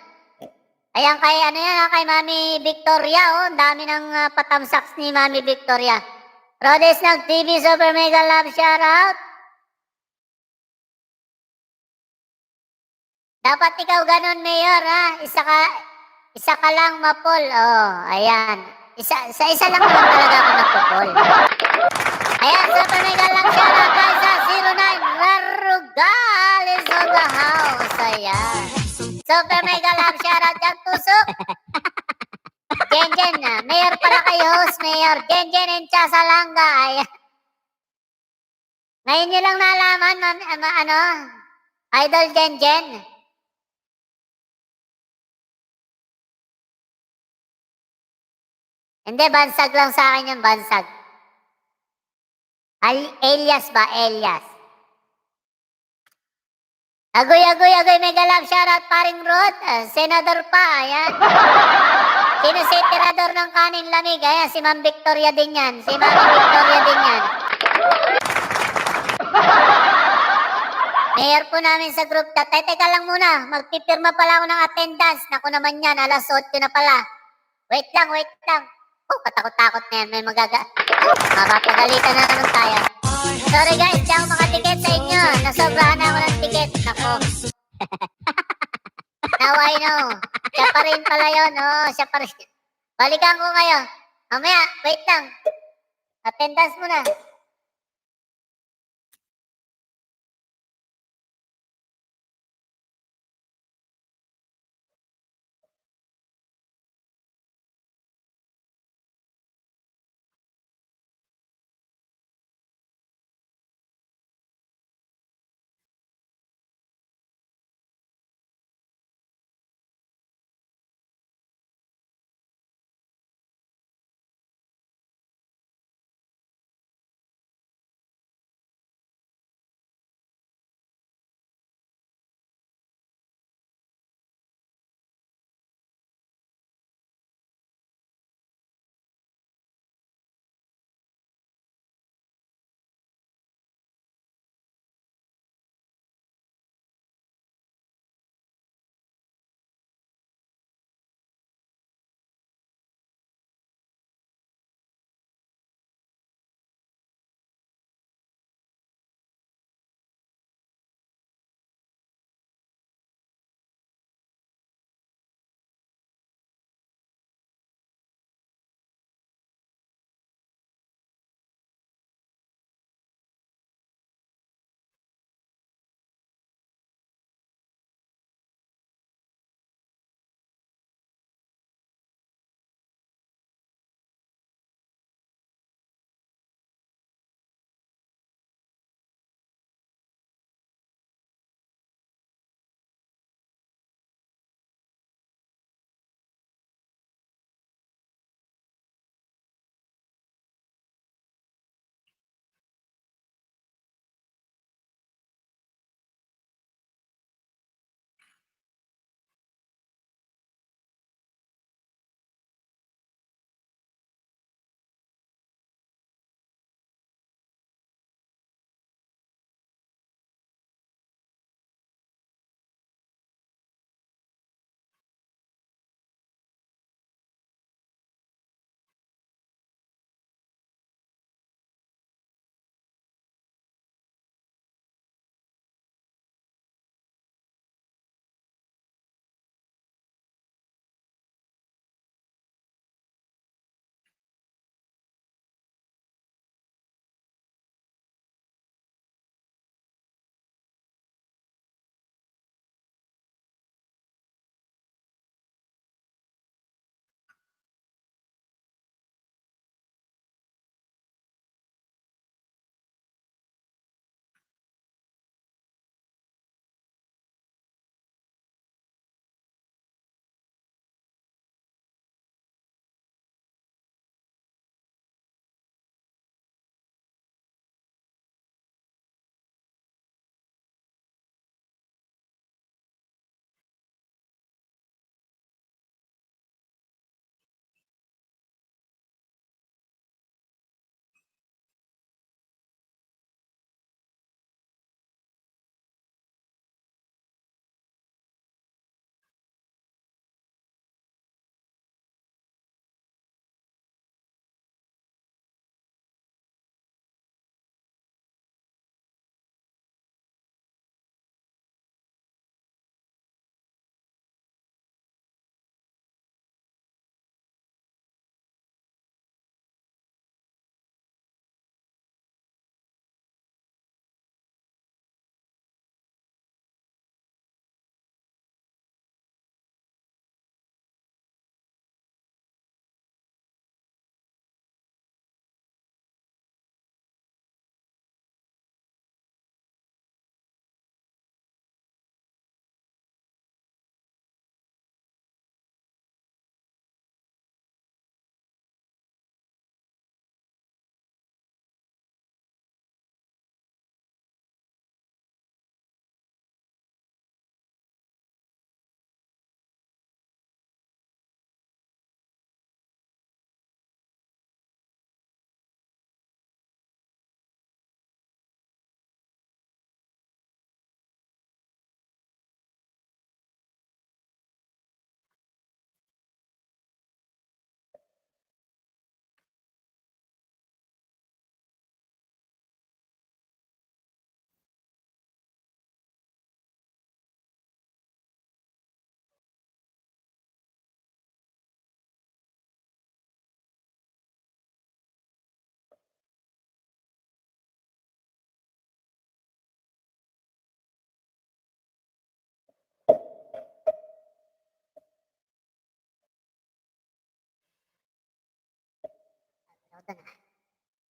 Ayan kay Mami Victoria. Ang dami ng patamsaks ni Mami Victoria. Rodis Nag TV, Super Mega Love, shoutout. Dapat ikaw ganun, Mayor, ha? Isa ka lang mapol. Oh, ayan. Isa lang naman talaga ako napupol. Ayan, Super Mega lang siya na guys sa 09. Rarugal is on the house. Ayan. Super Mega lang siya na dyan tusok. Jen na. Mayor pala kayo host, Mayor. Jen and Chasalanga. Ayan. Ngayon nyo lang nalaman, Idol Jen. Hindi, bansag lang sa akin yung bansag. Elias ba? Elias. Agoy, mega love, shoutout paring Rod. Senador pa, ayan. Sino si tirador ng kanin lamig? Ayan, si Ma'am Victoria din yan. Si Ma'am Victoria din yan. Mayor po namin sa group chat. Teka lang muna, magpipirma pala ako ng attendance. Naku naman yan, alas 8 na pala. Wait lang. Oh, katakot-takot na yan. May mapapagalitan na naman tayo. Sorry guys, di ako makatiket sa inyo. Nasobrahan na ako ng tiket. Nako. Now I know. Siya pa rin pala yun. Oh, siya pa rin. Balikan ko kayo. Mamaya, wait lang. Attendance muna.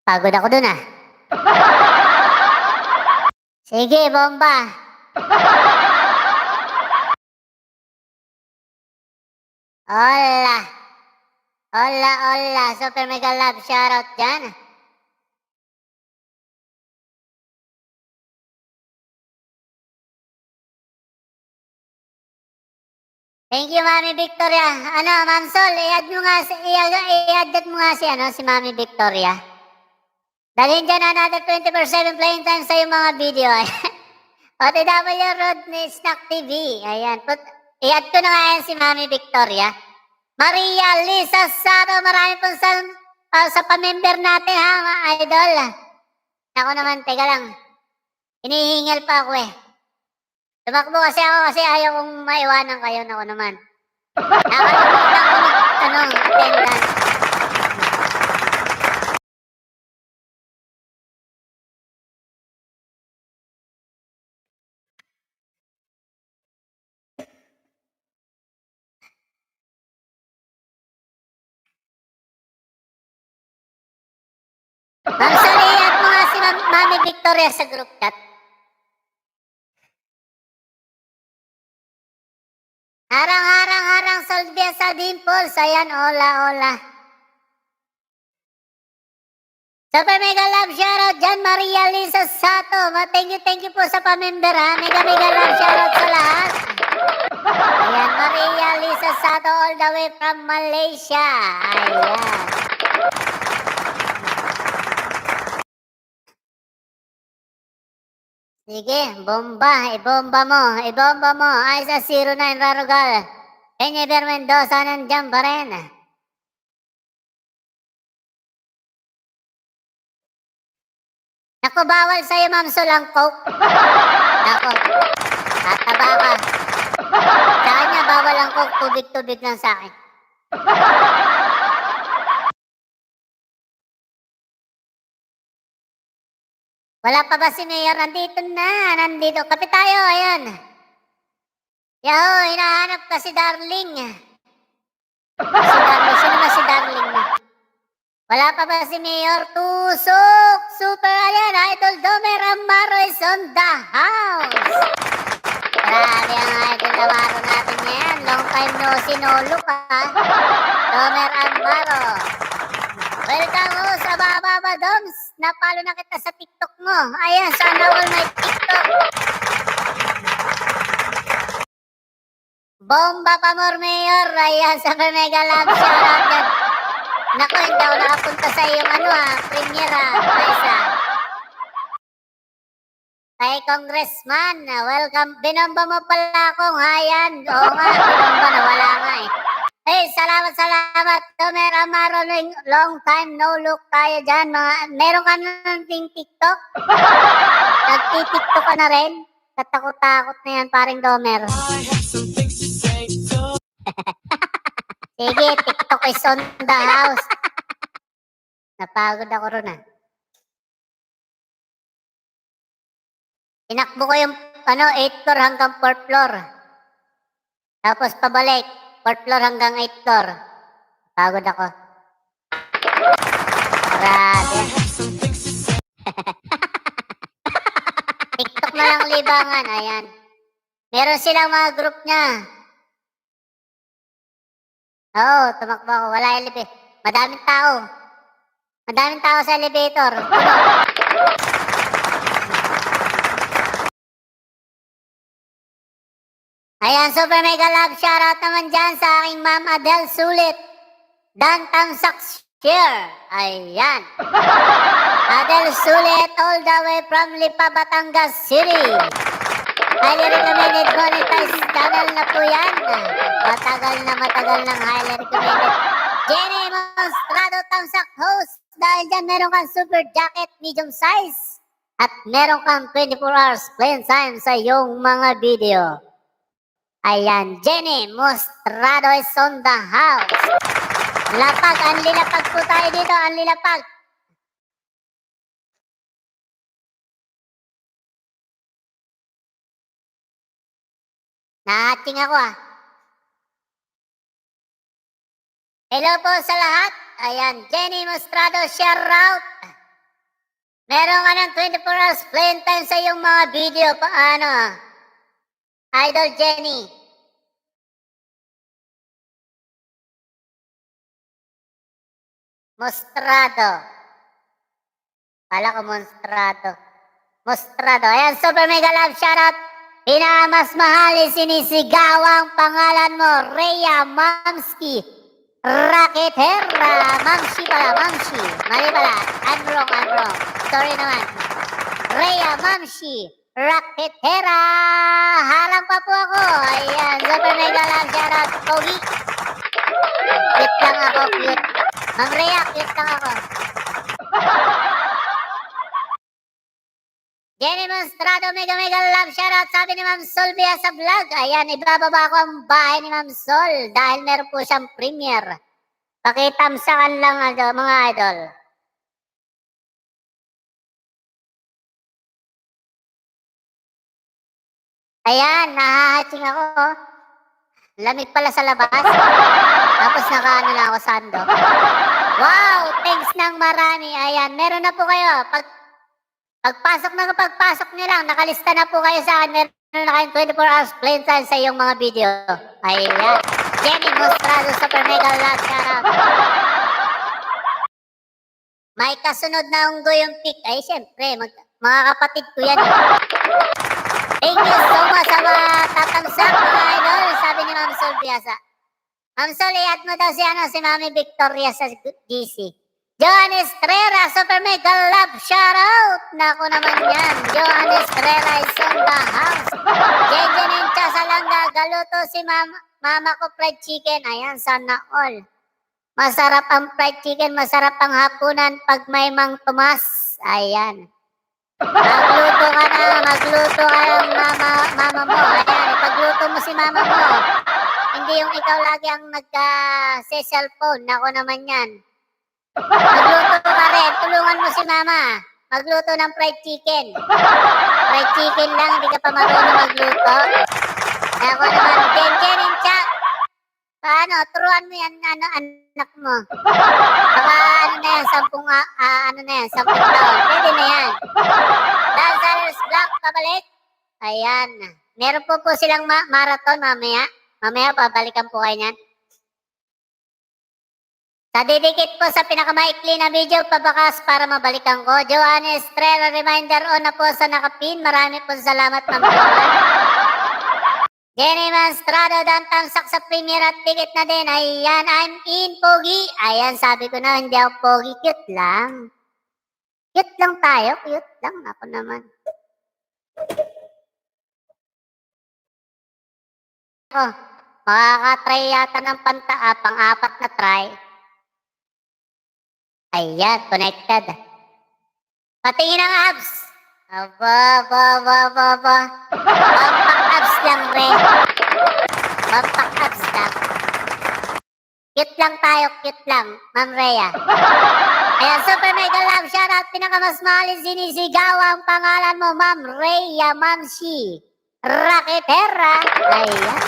Pagod ako dun ah. Sige, bomba. Hola. Hola, hola. Super mega love shoutout dyan. Thank you, Mami Victoria. Ano, Ma'am Sol, i-add mo nga si Mami Victoria. Dalhin dyan another 24/7 playing time sa yung mga video. OTW Rodney Snack TV. Ayan. I-add ko na nga yan si Mami Victoria. Maria Lisa Sato, marami pong sa pamember natin ha, mga idol. Ako naman, teka lang. Hinihingal pa ako eh. Tumakbo kasi ako kasi ayaw kong maiwanan kayo na ako naman. Nakalimutan ko attendance. Ma'am Sol, i-add mo nga si Mami Victoria sa group chat. Harang Solvia sa Dimples. Ayan, hola. Super mega love shoutout dyan, Maria Lisa Sato. Thank you po sa pamember ha. Mega love shoutout sa lahat. Ayan, Maria Lisa Sato all the way from Malaysia. Ayan. Sige, ibomba mo. Ay sa 09 Rarugal. Enyever Mendoza nandiyan pa rin. Naku, bawal sa'yo, Ma'am Sol, ang coke. Naku, tataba ka. Sa kanya, bawal ang coke, tubig-tubig lang sa akin. Wala pa ba si Mayor? Nandito. Kapit tayo, ayan. Yahoo, hinahanap ka si Darling. Sino ba si Darling? Wala pa ba si Mayor? Tusok! Super ayan, Idol Domer Amaro is on the house. Grabe ang Idol Amaro natin ngayon. Long time no sinulok ha. Domer Amaro. Welcome ho sa Bababa Doms. Napalo na kita sa TikTok mo. Ayan, sana all my TikTok. Bomba pa more, Mayor. Ayan, sa mega love shoutout yan. Naku, hindi ako nakapunta sa iyong premiere Maisa. Kay Congressman, welcome. Binomba mo pala akong hayan. Oo nga, binomba na wala nga eh. Hey, salamat. Domer Amaro, long time no look tayo dyan. Meron ka na ng TikTok? Nagti-TikTok ka na rin? Katakot-takot na yan, paring Domer. Sige, TikTok is on the house. Napagod ako ron ah. Inakbo ko yung 8th floor hanggang 4th floor. Tapos pabalik, 4th floor hanggang 8th floor. Pagod ako. Grabe. TikTok na lang libangan, ayan. Meron silang mga group niya. Oo, tumakbo ako. Wala elevator. Madaming tao sa elevator. Ayan, super mega love shoutout naman dyan sa aking Ma'am Adele Sulit. Dan Tamsak Share. Ayan. Adele Sulit all the way from Lipa, Batangas City. Highly recommended monetized channel na po yan. Matagal nang highly recommended. Jenny Monstrado Tamsak host. Dahil dyan meron kang super jacket medium size. At meron kang 24 hours playing time sa iyong mga video. Ayan, Jenny Mostrado is on the house. Anlilapag po tayo dito, anlilapag. Nahating ako ah. Hello po sa lahat. Ayan, Jenny Mostrado, shout out. Meron ka ng 24 hours playing time sa iyong mga video. Paano? Idol Jenny. Mostrado. Kala ko Mostrado. Mostrado. Ayan, super mega love shoutout. Pinakamas mahal sinisigaw ang pangalan mo, Rhea Mamski. Rakitera. Mamsi pala, Mamsi. Mali pala. I'm wrong. Sorry naman. Rhea Mamsi. Rakitera. Halang pa po ako. Ayan, super mega love shoutout. Pogi. Cute lang ako, cute. Ma'am Rhea, cute lang ako. Jenny Mostrado, mega love shoutout. Sabi ni Ma'am Sol via sa vlog. Ayan, ibababa ko ang bahay ni Ma'am Sol dahil meron po siyang premiere. Pakitamsakan lang mga idol. Ayan, nahahatching ako. Lamig pala sa labas. Tapos nakaano na ako sando. Wow, thanks ng marami. Ayan, meron na po kayo. Pagpasok nyo lang, nakalista na po kayo sa akin. Meron na kayong 24 hours playing time sa iyong mga video. Ayan. Jenny Mostrado, super mega love shoutout. May kasunod na unggoy yung pick. Ay, syempre, mga kapatid ko yan. Thank you so much sa mga tatamsak, mga idol. Sabi ni Ma'am Sol Biasa. Ma'am Sol, i-add mo daw si Mami Victoria sa GC. Johan Estrella, super mega love shoutout. Naku naman yan. Johan Estrella is on the house. Jenjen Encha sa langga. Galuto si mama ko fried chicken. Ayan, sana all. Masarap ang fried chicken. Masarap ang hapunan pag may Mang Tomas. Ayan. Magluto ka ng mama mo. Ayan, ipagluto mo si mama mo. Hindi yung ikaw lagi ang nagka-cellphone. Naku naman yan. Magluto ka rin. Tulungan mo si mama. Magluto ng fried chicken. Fried chicken lang. Hindi ka pa marunong magluto. Ako naman. Jenjen Encha. Paano? Turuan mo yan anak mo. Baka sampung taon. Pwede na yan. Lazarus Black pabalik. Ayan. Meron po silang marathon mamaya. Mamaya babalikan po kayo yan. Sadidikit po sa pinakamaikli na video pabakas para mabalikan ko. Johan Estrella, reminder on na po sa nakapin. Marami po salamat, Ma'am Johan. Jenny Mostrado, dantamsak sa premiere at ticket na din. Ayan, I'm in, Pogi. Ayan, sabi ko na, hindi ako Pogi. Cute lang. Cute lang tayo. Cute lang. Ako naman. Oh, makakatry yata ng pang-apat na try. Ayan, connected. Patingin ang abs. Aba. Bampak abs lang, re. Bampak abs lang. Cute lang tayo, cute lang. Ma'am Rhea. Ayan, super mega love shoutout. Pinakamas mahalin sinisigaw ang pangalan mo, Ma'am Rhea Mamsi. Rakitera. Ayan.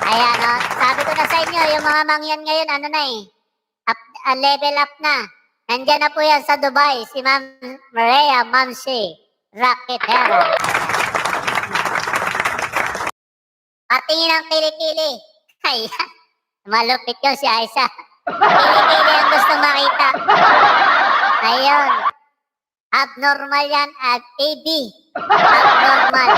Ayan, oh. Sabi ko na sa inyo, yung mga mangyan ngayon, level up na. Nandiyan na po yan sa Dubai, si Ma'am Rhea Mamsi Rakitera. Patingin ang kilikili. Ayan. Malupit yun si Aisa. Kilikili ang gusto makita. Ayun. Abnormal yan at AB. Abnormal.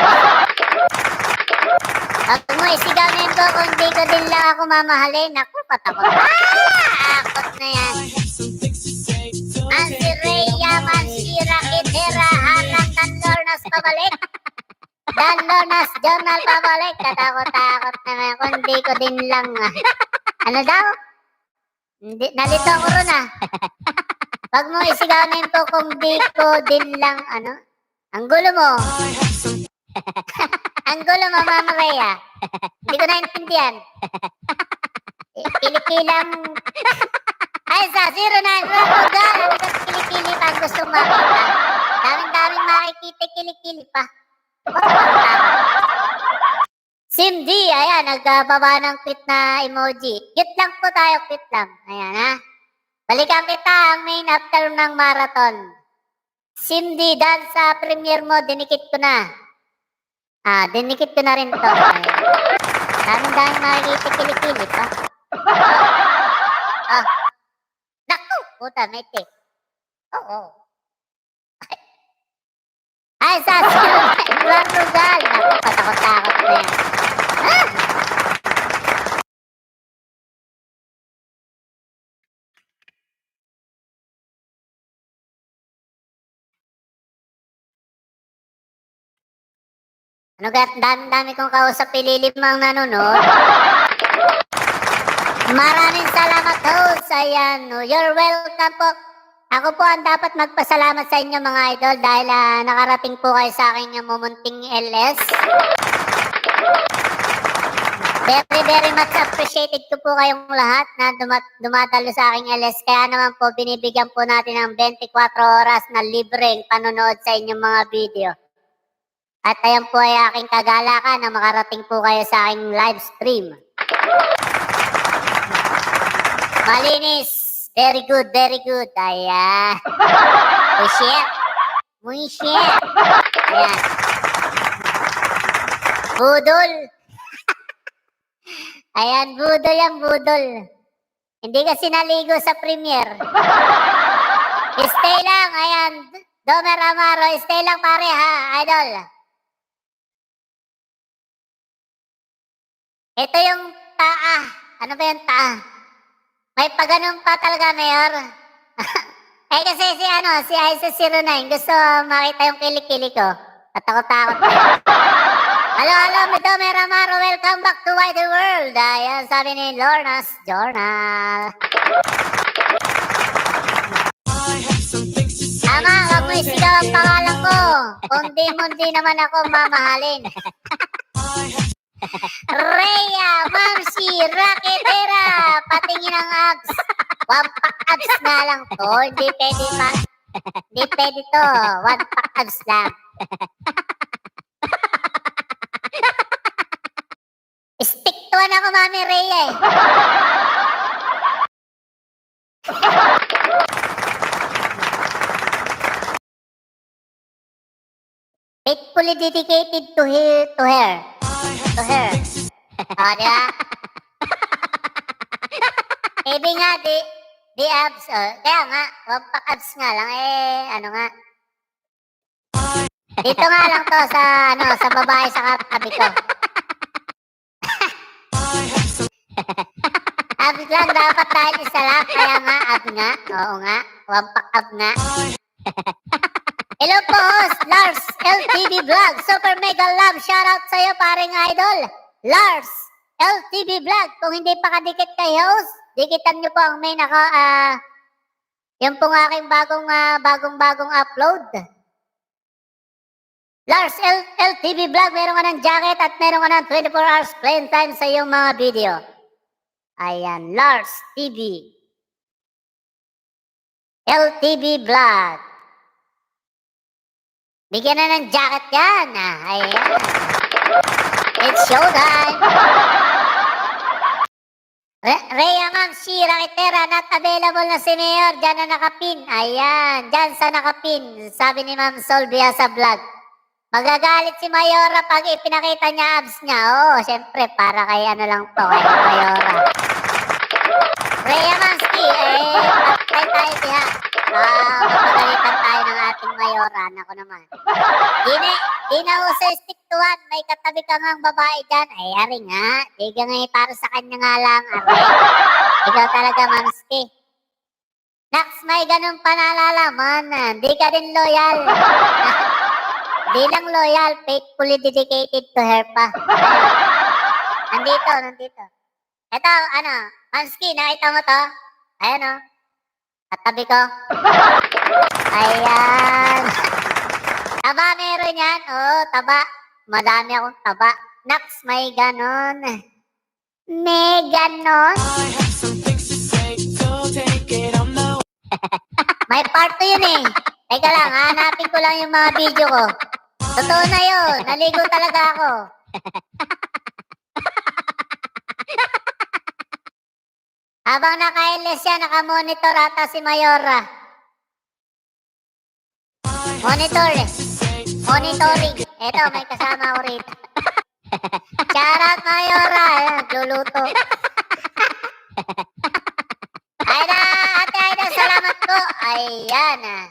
Pag mo isigaw na yun ko, kung di ko din lang ako mamahalin, ako patakot. Akot na yan. Mansi Rhea, Mansi Rakitera, halang Danlornas pabalik. Danlornas Journal pabalik. Katakot-takot naman, kung di ko din lang. Ano daw? Nalito ako ron Pag mo isigaw na yun ko, kung di ko din lang, ang gulo mo. Ang gulo mo, Ma'am Rhea. Hindi ko naintindihan. Kilikilang... Ay, sa 09 Rogan. Ano ka kilikili pa ang gusto makita? Daming makikita kilikili pa. Sim D, ayan, nagbaba ng tweet na emoji. Cute lang po tayo, cute lang. Ayan, ha? Balikan kita ang main after ng marathon. Sim D, dahil sa premiere mo, dinikit ko na. Dinikit ko na rin to. Ayan. Daming makikita kilikili pa. Naku, puta, may tik. Oo. Ay, sa Edward Rugal. Naku, patakot-takot na yan. Ano ka, dami kong kausap, pililimang nanonood. Maraming salamat, host. Ayan, you're welcome po. Ako po ang dapat magpasalamat sa inyo mga idol dahil nakarating po kayo sa aking mumunting LS. Very much appreciated ko po kayong lahat na dumadalo sa aking LS. Kaya naman po binibigyan po natin ng 24 oras na libreng panonood sa inyong mga video. At ayan po ay aking kagalakan na makarating po kayo sa aking live stream. Malinis. Very good, very good. Ayan. Muisyet. Ayan. Budol. Ayan, budol yan, budol. Hindi kasi naligo sa premiere. Stay lang, ayan. Domer Amaro, stay lang pare ha, idol. Ito yung taa. Ano ba yung taa? May paganon pa talaga, Mayor. Kasi si Isa09 gusto makita yung kilikili ko. Tatakot-takot na yun. Hello, Domer Amaro. Welcome back to Wider World. Ayan, sabi ni Lornas Journal. Ama, wag mo isigaw ang pangalan ko. Kundi-mundi naman ako mamahalin. Rhea, Mamsi, Raketera, patingin ang abs. One pack abs na lang to. Hindi pwede pa. Hindi pwede to. One pack abs lang. Stick to one ako, Mami Rhea eh. Faithfully dedicated to her. To her. Diba? Maybe nga, di abs. Kaya nga, one pack abs nga lang. Ano nga. Dito nga lang to sa babae sa katabi ko. Abs lang dapat dahil isa lang. Kaya nga, ab nga. Oo nga, one pack ab nga. Hello po, host, Lars LTV Vlog. Super mega love shoutout sa'yo, paring idol. Lars LTV Vlog. Kung hindi pa kadikit kay host, dikitan nyo po ang main ako. Yan pong aking bagong upload. Lars LTV Vlog, meron ka ng jacket at meron ka ng 24 hours playing time sa iyong mga video. Ayan, Lars TV. LTV Vlog. Bigyan na ng jacket yan. Ayan. It's showtime. Rhea Mamsi, Raketera, not available na si Mayor. Diyan na nakapin. Ayan. Diyan sa nakapin. Sabi ni Ma'am Solvia sa vlog. Magagalit si Mayora pag ipinakita niya abs niya. Oo, syempre, para kay ano lang to, kay Mayora. Rhea Mamsi, patay tayo siya. Mapagalitan tayo ng ating Mayora. Nako naman. Di na uso stick to one. May katabi ka ngang babae dyan. Ay, ari nga. Di ka nga para sa kanya nga lang. Ari. Ikaw talaga, Mamski. Nax, may ganun pa nalalaman. Di ka din loyal. Di lang loyal. Faithfully dedicated to her pa. Nandito. Ito, Mamski, nakita mo to? Ayan o. Katabi ko. Ayan. Taba meron yan. Oo, taba. Madami akong taba. Nax, may ganon. May ganon. May part 2 yun eh. Teka lang, hanapin ko lang yung mga video ko. Totoo na yun. Naligo talaga ako. Habang naka-LS siya, naka-monitor ata si Mayora. Monitor eh. Monitoring. Eto, may kasama ko rito. Shoutout Mayora. Ayan, luluto. Aida, ate Aida, salamat po. Ayan ah.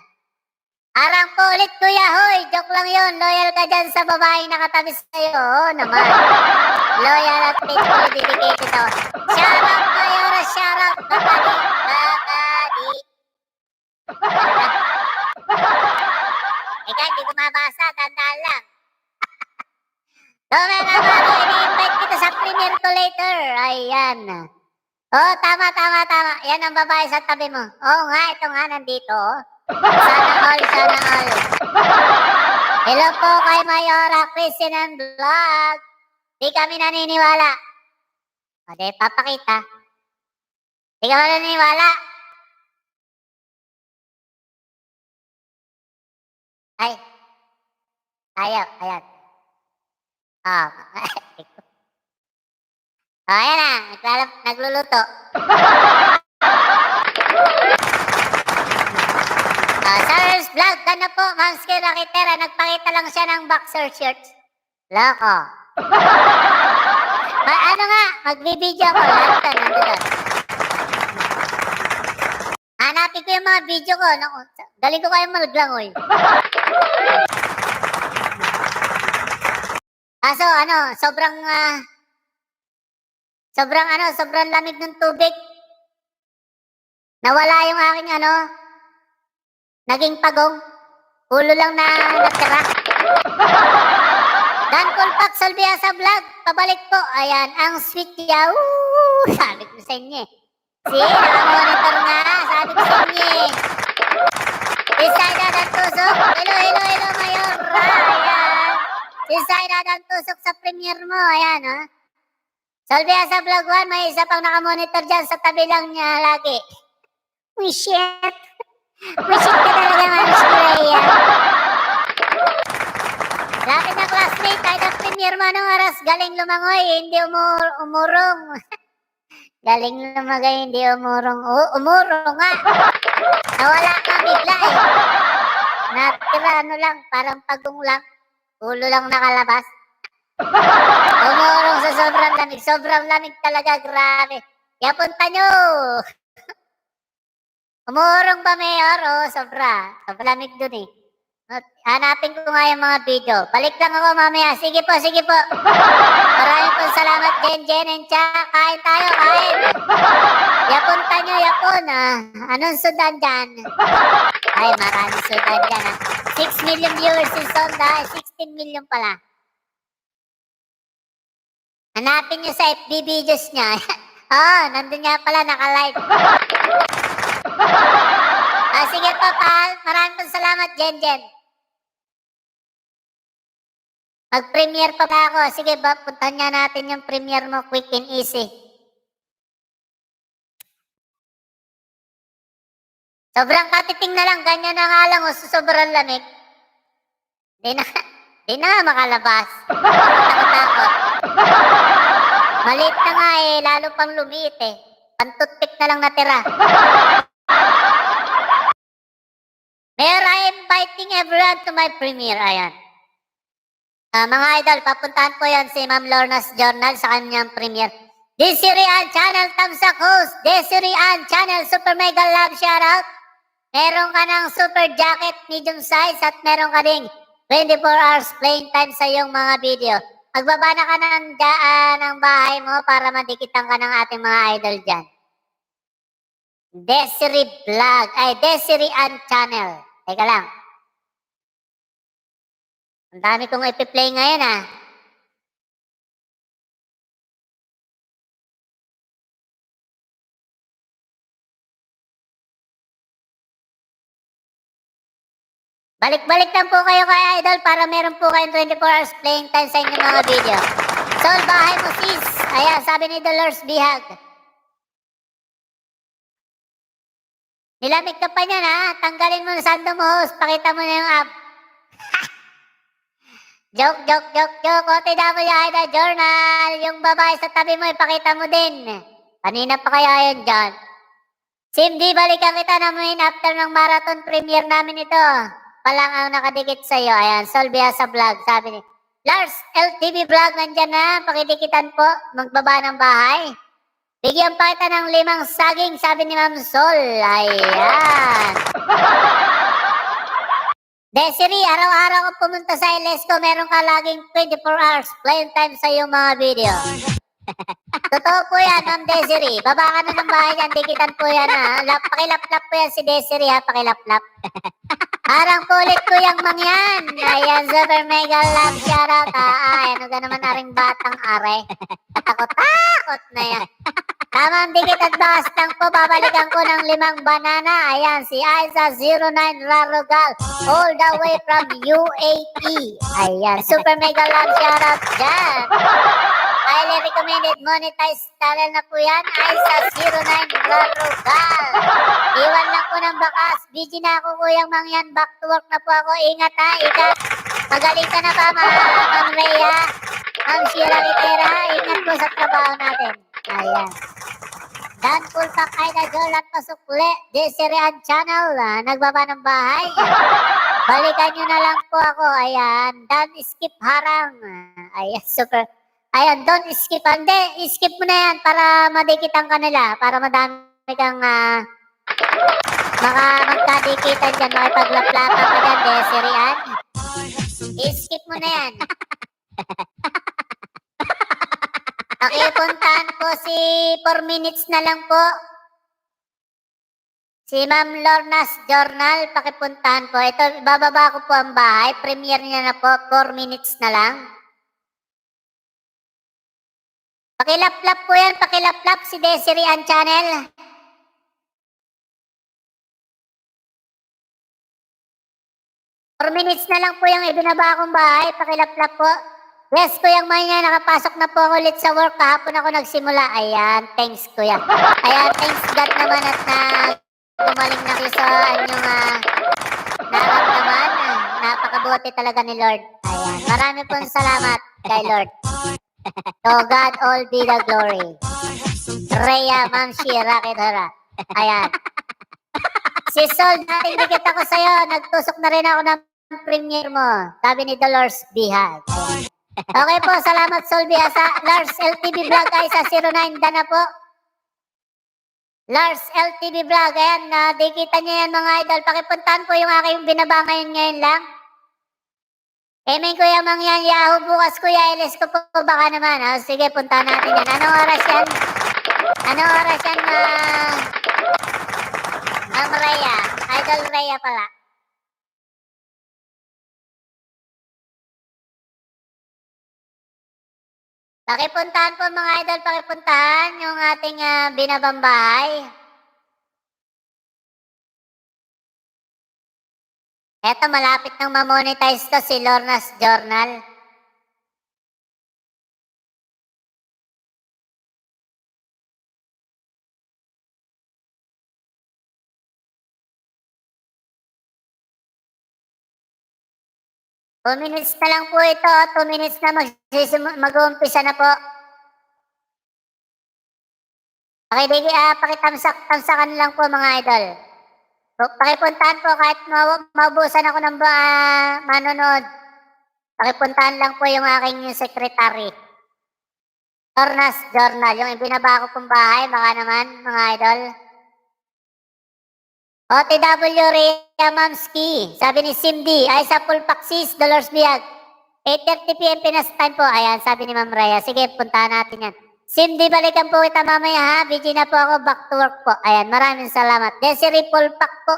Arang po ulit kuya, hoy. Joke lang yun. Loyal ka dyan sa babaeng nakatabi sa'yo. Oo naman. Loyal at faithfully dedicated ako. Shoutout Mayora, shoutout. Kakadi, kakadi. Ika, hindi ko mabasa. Tandaan lang. So, mga kabaro, ini-invite kita sa premiere ko later. Ayan. Oh, tama. Yan ang babae sa tabi mo. Oo nga, ito nga nandito. Sana all. Hello po kay Mayora Christian and Vlog. Di kami naniniwala. O, di papakita. Di kami naniniwala. Ay. Ayaw, ayan. Oh. Ayan na, nagluluto. Sarah's Vlog, ano po, Mamski Rakitera, nagpakita lang siya ng boxer shorts. Loko. Ano nga, magbibideo ako, nandun. Hanapin ko yung mga video ko, galing ko kayo malaglangoy. Kaso, sobrang lamig ng tubig. Nawala yung aking naging pagong. Ulo lang na natira. Dan Kulpak Solvia sa vlog. Pabalik po. Ayan, ang sweet niya. Sabi ko sa inyo eh. See, nakamonitor nga. Sabi ko sa inyo eh. Isayda ng tusok. Hello, Mayor. Ayan. Isayda ng tusok sa premiere mo. Ayan, ha. Solvia sa vlog 1. May isa pang nakamonitor dyan sa tabi lang niya lagi. Uy, shit. Wisit ka talaga, Mamski Rhea. Lapit na classmate, kahit ang premier mo anong oras, galing lumangoy, hindi umurong. Galing lumagay, hindi umurong. Umurong nga. Nawala ka bigla eh. Natira lang, parang pagong lang. Ulo lang nakalabas. Umurong sa sobrang lamig. Sobrang lamig talaga, grabe. Kaya punta nyo. Umurong ba, Mayor? Oo, sobra. Sobrang lamig dun eh. Hanapin ko nga yung mga video. Balik lang ako mamaya. Sige po. Maraming po salamat, Jen and Cha. Kain tayo, kain. Yapunta nyo, yapon. Anong sudan dyan? Ay, maraming sudan dyan. 6 million viewers in Sonda. 16 million pala. Hanapin nyo sa FB videos niya. Nandun nga pala, naka-live. Sige po, pal. Maraming pong salamat, Jen. Mag-premiere pa ba ako? Sige ba, puntahan nga natin yung premiere mo, quick and easy. Sobrang katiting na lang, ganyan na nga lang, sobrang lamig. Di na makalabas. Takot. Maliit na nga eh, lalo pang lumiit eh. Pantutpik na lang natira. Mayor, I am inviting everyone to my premiere. Ayan. Mga idol, papuntahan po yan si Ma'am Lorna's Journal sa kanyang premiere. Desiree Ann Channel, Tamsak Host. Desiree Ann Channel, Super Mega Love Shoutout. Meron ka ng super jacket, medium size, at meron ka ding 24 hours playing time sa iyong mga video. Magbaba na ka ng bahay mo para madikitan ka ng ating mga idol dyan. Desiree Vlog, Desiree Ann Channel. Teka lang. Ang dami kong ipi-play ngayon Balik-balik lang po kayo kay Idol para meron po kayong 24 hours playing time sa inyong mga video. Sol, bahay mo sis. Ayan, sabi ni Dolores Bihag. Nilamig ka pa niyan Tanggalin mo na sando mo host. Pakita mo na yung app. Joke. OTW Idol Journal. Yung babae sa tabi mo, ipakita mo din. Kanina pa kaya yun dyan. Cindy, balikan kita namin after ng marathon premiere namin ito. Palang ang nakadikit sa'yo. Ayan, Solvia sa vlog. Sabi ni Lars, LTV vlog nandyan na. Pakidikitan po. Magbaba ng bahay. Bigyan pa kita ng 5 saging, sabi ni Ma'am Sol. Ayan. Desiree, araw-araw ko pumunta sa Ilesco. Meron ka laging 24 hours playing time sa iyong mga video. Totoo po yan, Ma'am Desiree. Baba ka na ng bahay yan, dikitan po yan ha. Pakilaplap po yan si Desiree ha, pakilaplap. Harang kulit ko yung mangyan. Ayan, super mega love shoutout ha. Ano ka naman aring batang are. Takot na yan. Tamang dikit at bakas lang po, babalikan ko ng 5 banana. Ayan, si Aiza09 Rarugal, all the way from UAE. Ayan, super mega love shoutout dyan. Highly recommended monetized channel na po yan, Aiza09 Rarugal. Iwan lang po ng bakas. Busy na ako, Kuyang Mangyan. Back to work na po ako. Ingat ha, ingat. Magaling ka na ba, Ma'am Rhea? Ma'am Shira Litera, ingat po sa trabaho natin. Ayan. Dan Pulpak Aida Jolat Pasukle, Desiree Channel, nagbaba ng bahay. Balikan nyo na lang po ako. Ayan. Dan Skip Harang. Ayan, super. Ayan, don't skip. Hindi, skip mo na yan para madikitan ka nila. Para madami kang magkadikitan dyan. Makipaglaplapan ka dyan, Desiree. Skip mo na yan. Pakipuntahan po si 4 minutes na lang po. Si Ma'am Lorna's Journal, pakipuntahan po. Ito, bababa ko po ang bahay. Premiere niya na po, 4 minutes na lang. Pakilaplap po yan, pakilaplap si Desiree Ann Channel. For minutes na lang po yung ibinaba akong bahay, pakilaplap po. Yes, Kuyang Manya, nakapasok na po ako ulit sa work. Kahapon ako nagsimula. Ayan, thanks Kuya. Ayan, thanks God naman at gumaling na kayo sa anyong naramdaman. Napakabuti talaga ni Lord. Ayan, marami pong salamat kay Lord. To God all be the glory. Rhea, Ma'am Shira, Kitara. Ayan. Si Sol, nating dikit ako sa'yo. Nagtusok na rin ako ng premiere mo. Sabi ni Dolores Bihag. Okay po, salamat Sol Bihag. Sa Lars LTV Vlog ay sa 09 Dana po. Lars LTV Vlog. Ayan, dikitan niyo yan mga idol. Pakipuntahan po yung aking binaba ngayon lang. May Kuya Mangyan, Yahoo bukas Kuya Elis ko po baka naman. Sige, puntahan natin yan. Anong oras yan? Anong oras yan, Ma'am Rhea? Idol Rhea pala. Pakipuntahan po mga idol, pakipuntahan yung ating binabang bahay. Eto, malapit nang ma-monetize to si Lorna's Journal. Two minutes na lang po ito. 2 minutes na mag-uumpisa na po. Pakitamsakan lang po mga idol. Pakipuntahan po kahit maubusan ako ng manonood. Pakipuntahan lang po yung aking secretary. Lorna's Journal, yung ibinaba ko pong bahay, baka naman mga idol. OTW Rhea Mamski, sabi ni Cindy, ay sa Pulpaksis, Dolores Biag. 8:30 PM Pinas time po. Ayan, sabi ni Ma'am Rhea. Sige, puntahan natin yan. Cindy, balikan po kita mamaya ha. Busy na po ako, back to work po. Ayan, maraming salamat. Desiree Pulpak po,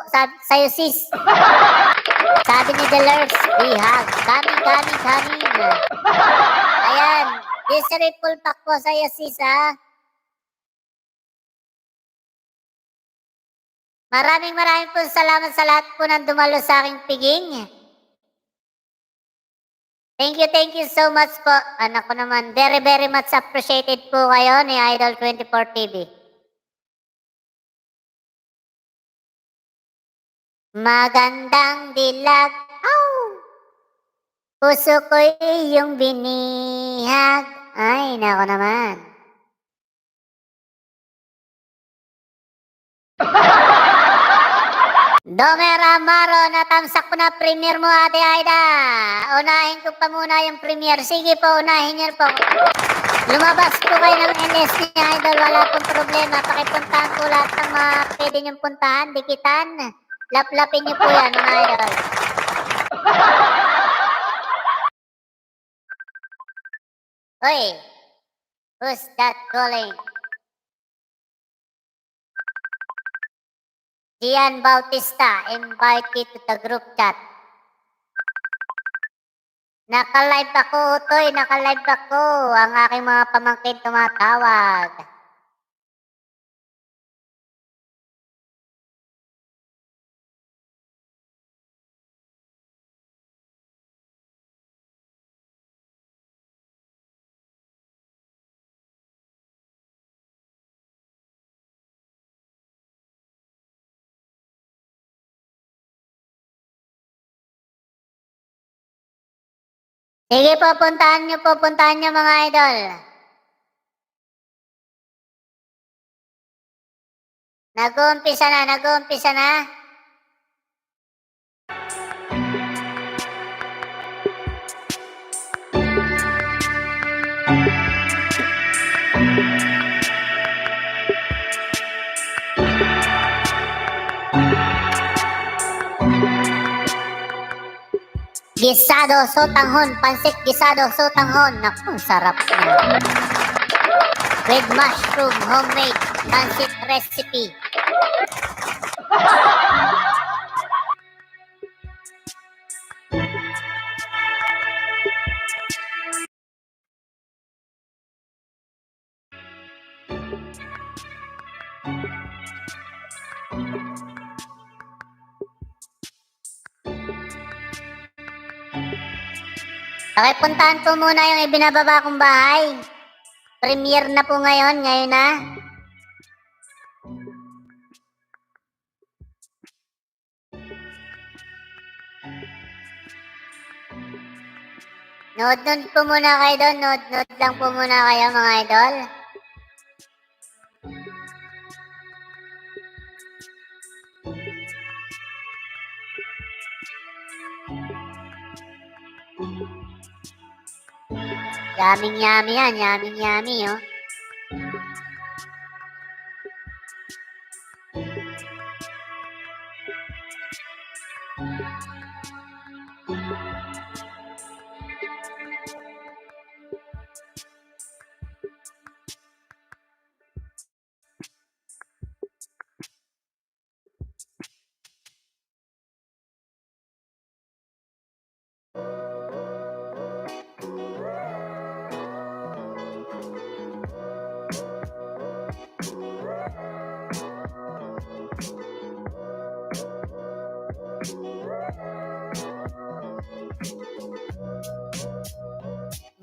sa'yo sis. Sabi ni Dolores Bihag. Coming. Ayan, Desiree Pulpak po sa'yo sis ha. Maraming po salamat sa lahat po ng dumalo sa aking piging. Thank you so much po. Anak ko naman, very much appreciated po kayo ni Idol 24 TV. Magandang dilag, puso ko'y iyong binihag. Ay, nako naman. Domer Amaro, natamsak ko na premiere mo, Ate Aida. Unahin ko pa muna yung premiere. Sige po, unahin niyo po. Lumabas po kayo ng LS niya, Idol. Wala pong problema. Pakipuntahan po lahat ng mga pwede niyong puntahan, dikitan. Laplapin niyo po yan, mga Idol. Hoy, who's that calling? Gian Bautista, invite to the group chat. Naka-live ako, Utoy, naka-live ako. Ang aking mga pamangkin tumatawag. Sige po, puntahan nyo mga idol. Nag-uumpisa na. Gisado sotanghon, pansit gisado sotanghon. Naku, sarap niya. With mushroom, homemade pansit recipe. Pakipuntahan po muna yung ibinababa kong bahay. Premiere na po ngayon na. Nood po muna kayo doon. Nood lang po muna kayo mga idol. Yaming-yami yan. Yaming-yami, oh.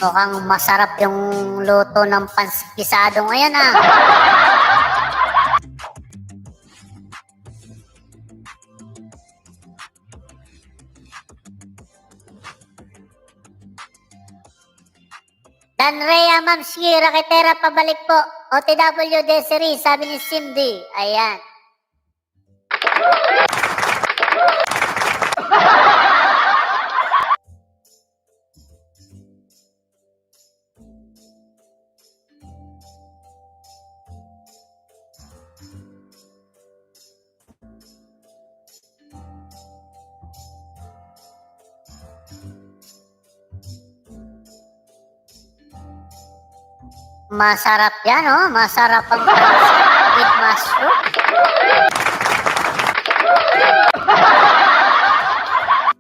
Mukhang masarap yung luto ng pansigisado ngayon, ah. Danrea, Ma'am Shiki, Raketera, pabalik po. OTW Desiree, sabi ni Cindy. Ayan. Masarap yan, oh. Masarap ang pansit with mushroom.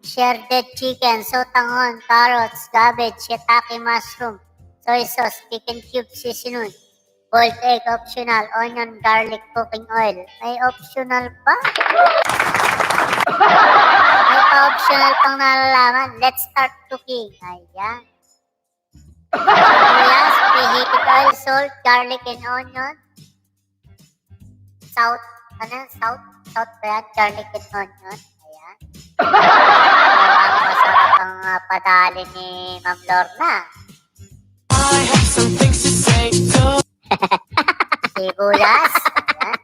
Shredded chicken, sotanghon, carrots, cabbage, shiitake mushroom, soy sauce, chicken cube seasoning, boiled egg optional, onion, garlic, cooking oil. May optional pa? May pa-optional pang nalalaman. Let's start cooking. Ayan. Sibuyas, preheated oil, salt, garlic, and onion. South ba yan? Garlic and onion. Ayan. Mukhang masarap ang padali ni Ma'am Lorna. I have some things to say. Sibuyas. Ayan.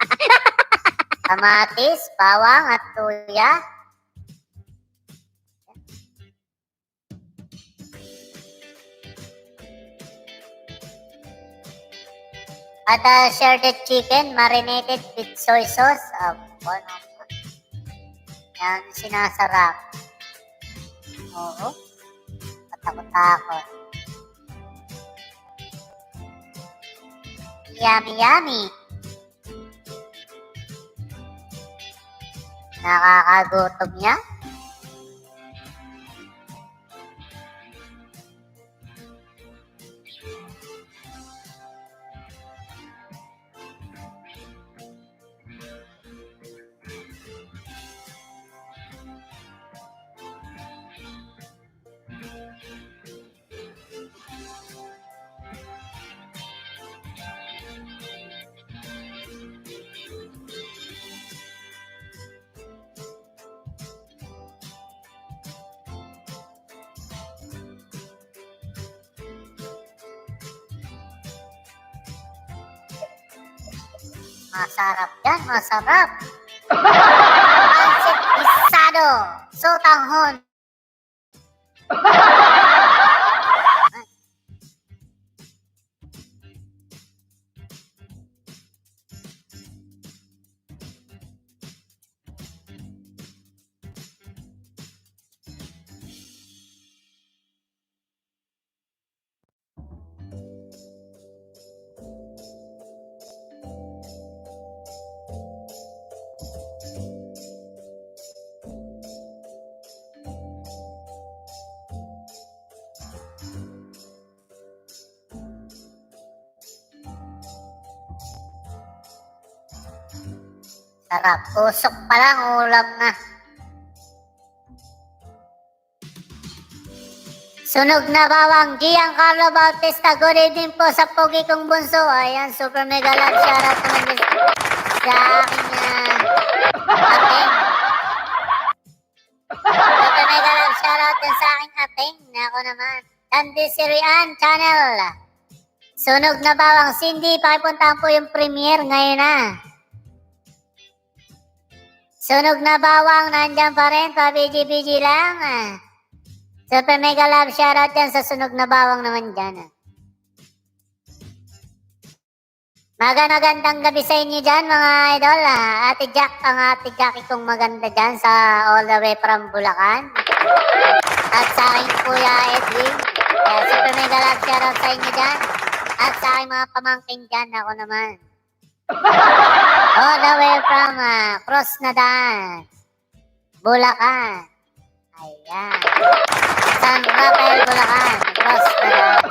kamatis, bawang at tuya. At shredded chicken marinated with soy sauce. Abo naman. Yan sinasarap. Oo. Patakot-takot. Yummy, yummy. Nakakagutom yan. Masarap yan, masarap. Pancit Guisado, sotanghon. Sarap. Usok pa lang, ulam na. Sunog na bawang, Giancarlo Carlo Bautista. Good evening po sa pogi kong bunso. Ayan, super mega love shoutout naman din sa aking ating. Super mega love shoutout din sa aking ating. Ako naman. Candy Sirian Channel. Sunog na bawang, Cindy. Pakipuntahan po yung premiere ngayon na. Sunog na bawang, nandyan pa rin, pa-BG-BG lang. Super mega love shoutout yan sa sunog na bawang naman dyan. Magandang gabi sa inyo dyan mga idol. Ate Jack, ang ate Jackie kong maganda dyan sa all the way from Bulacan. At sa aking kuya Edwin. Super mega love shoutout sa inyo dyan. At sa aking mga pamangking dyan, ako naman. All the way from Cross na daan, Bulacan. Ayan. San Rafael, Bulacan. Cross na daan.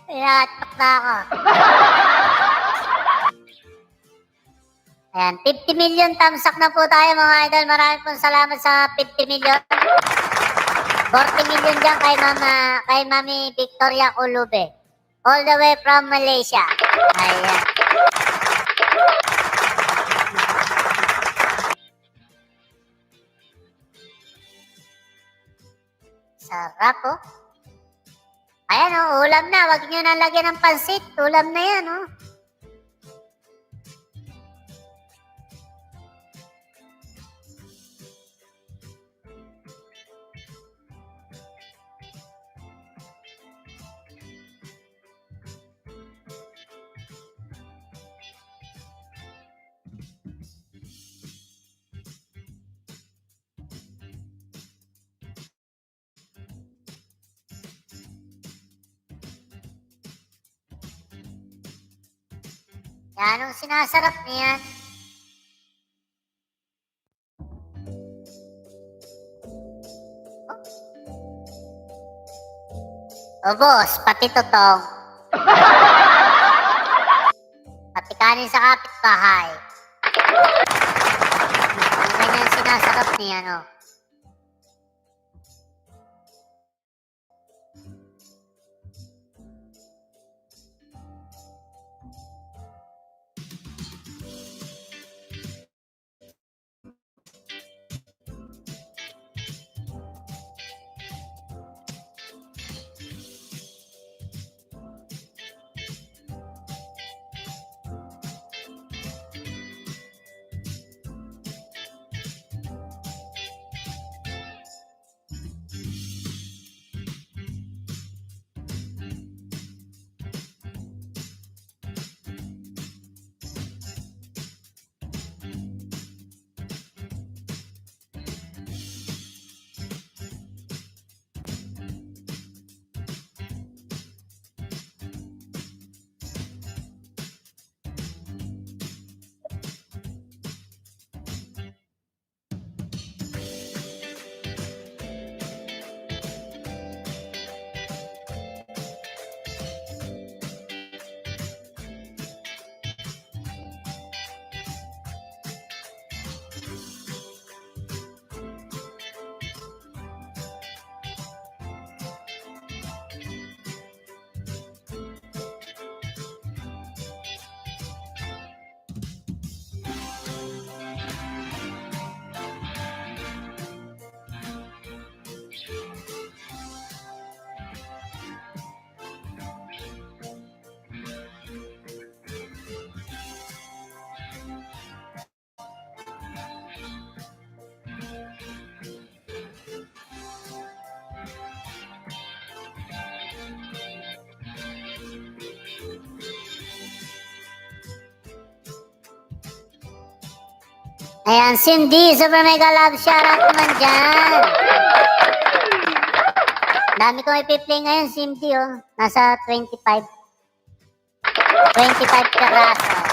Pinatak na ako. Ayan, 50 million thumbs up na po tayo mga idol. Maraming pong salamat sa 50 million. 40 million dyan kay Mami Victoria Kulube. All the way from Malaysia. Ayan. Sarap oh. Ayan o, ulam na. Huwag nyo na lagyan ng pansit. Ulam na yan o. Yan ang sinasarap niyan. O boss, pati totong. Pati kanin sa kapitbahay. Ang ganyan sinasarap niyan o. Ayan, Cindy, super mega love shoutout naman dyan. Dami kong ipi-play ngayon, Cindy, oh. Nasa 25. 25 karaso.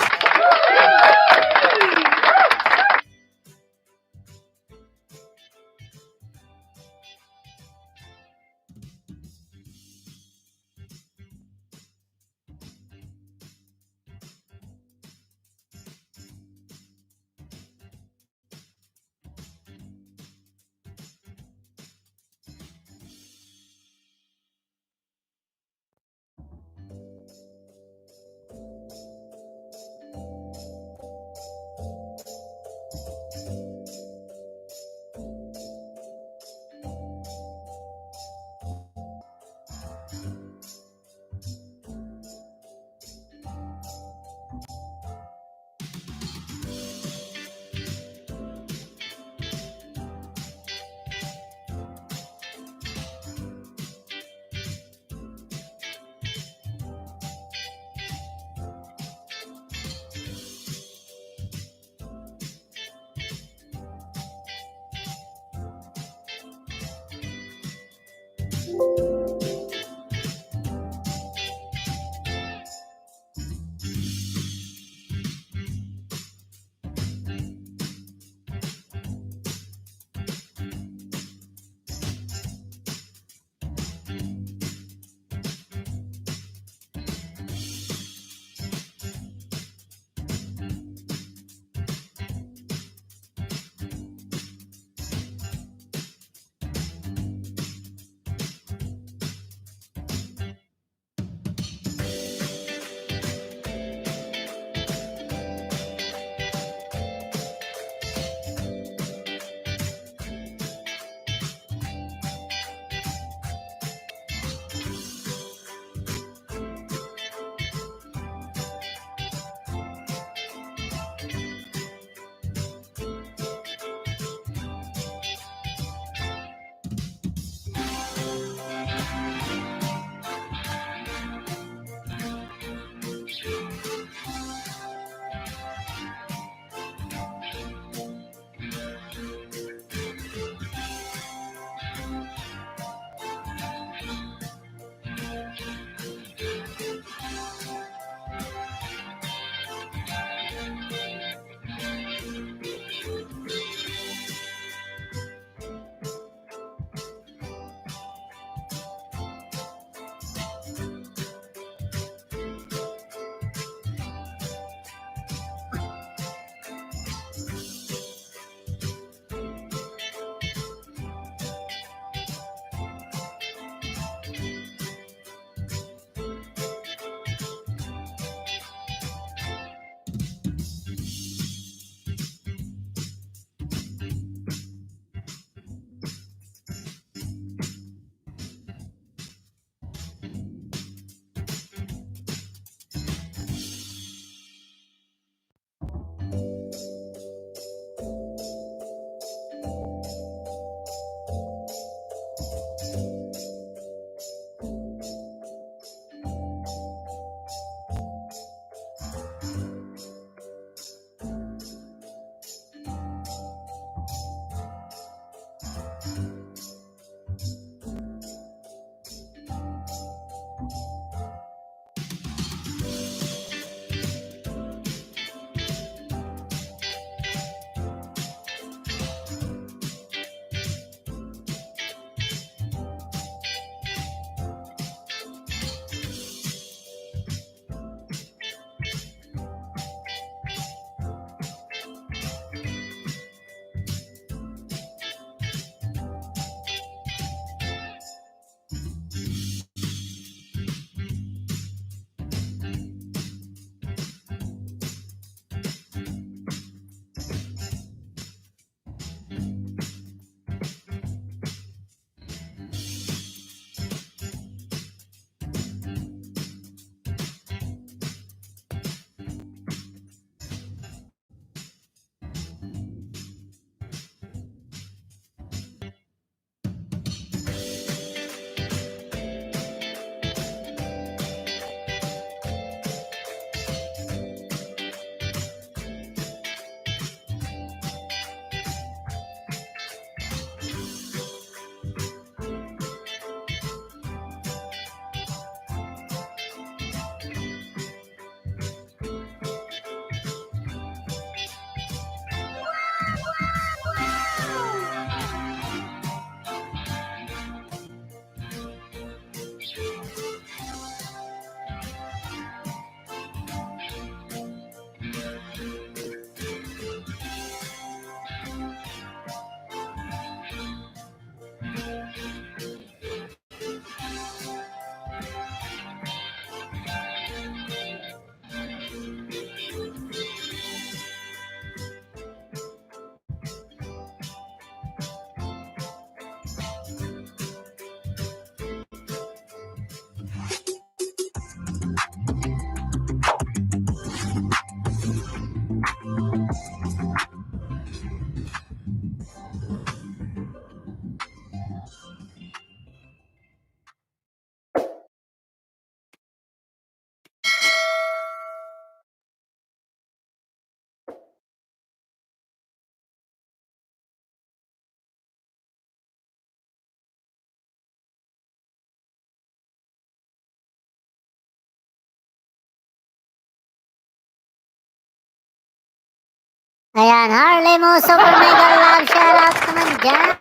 Ayan, Harley mo, super mega love shoutout naman dyan.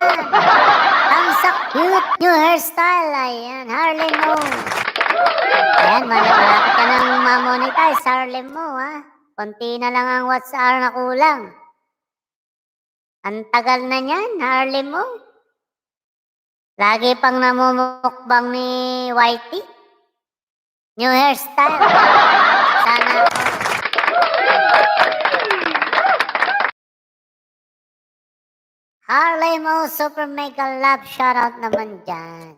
Ang sa cute new hairstyle. Ayan, Harley mo. Ayan, malapit ka nang ma-monetize, Harley mo, ha. Konti na lang ang watts hour na kulang. Ang tagal na niyan, Harley mo. Lagi pang namumukbang ni Whitey. New hairstyle. Sana ako. Harley mo, super mega love shoutout naman dyan.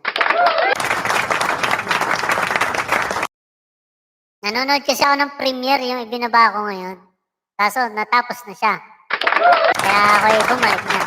Nanonood kasi ako ng premiere, yung ibinaba ko ngayon. Kaso natapos na siya. Kaya ako'y bumalik na.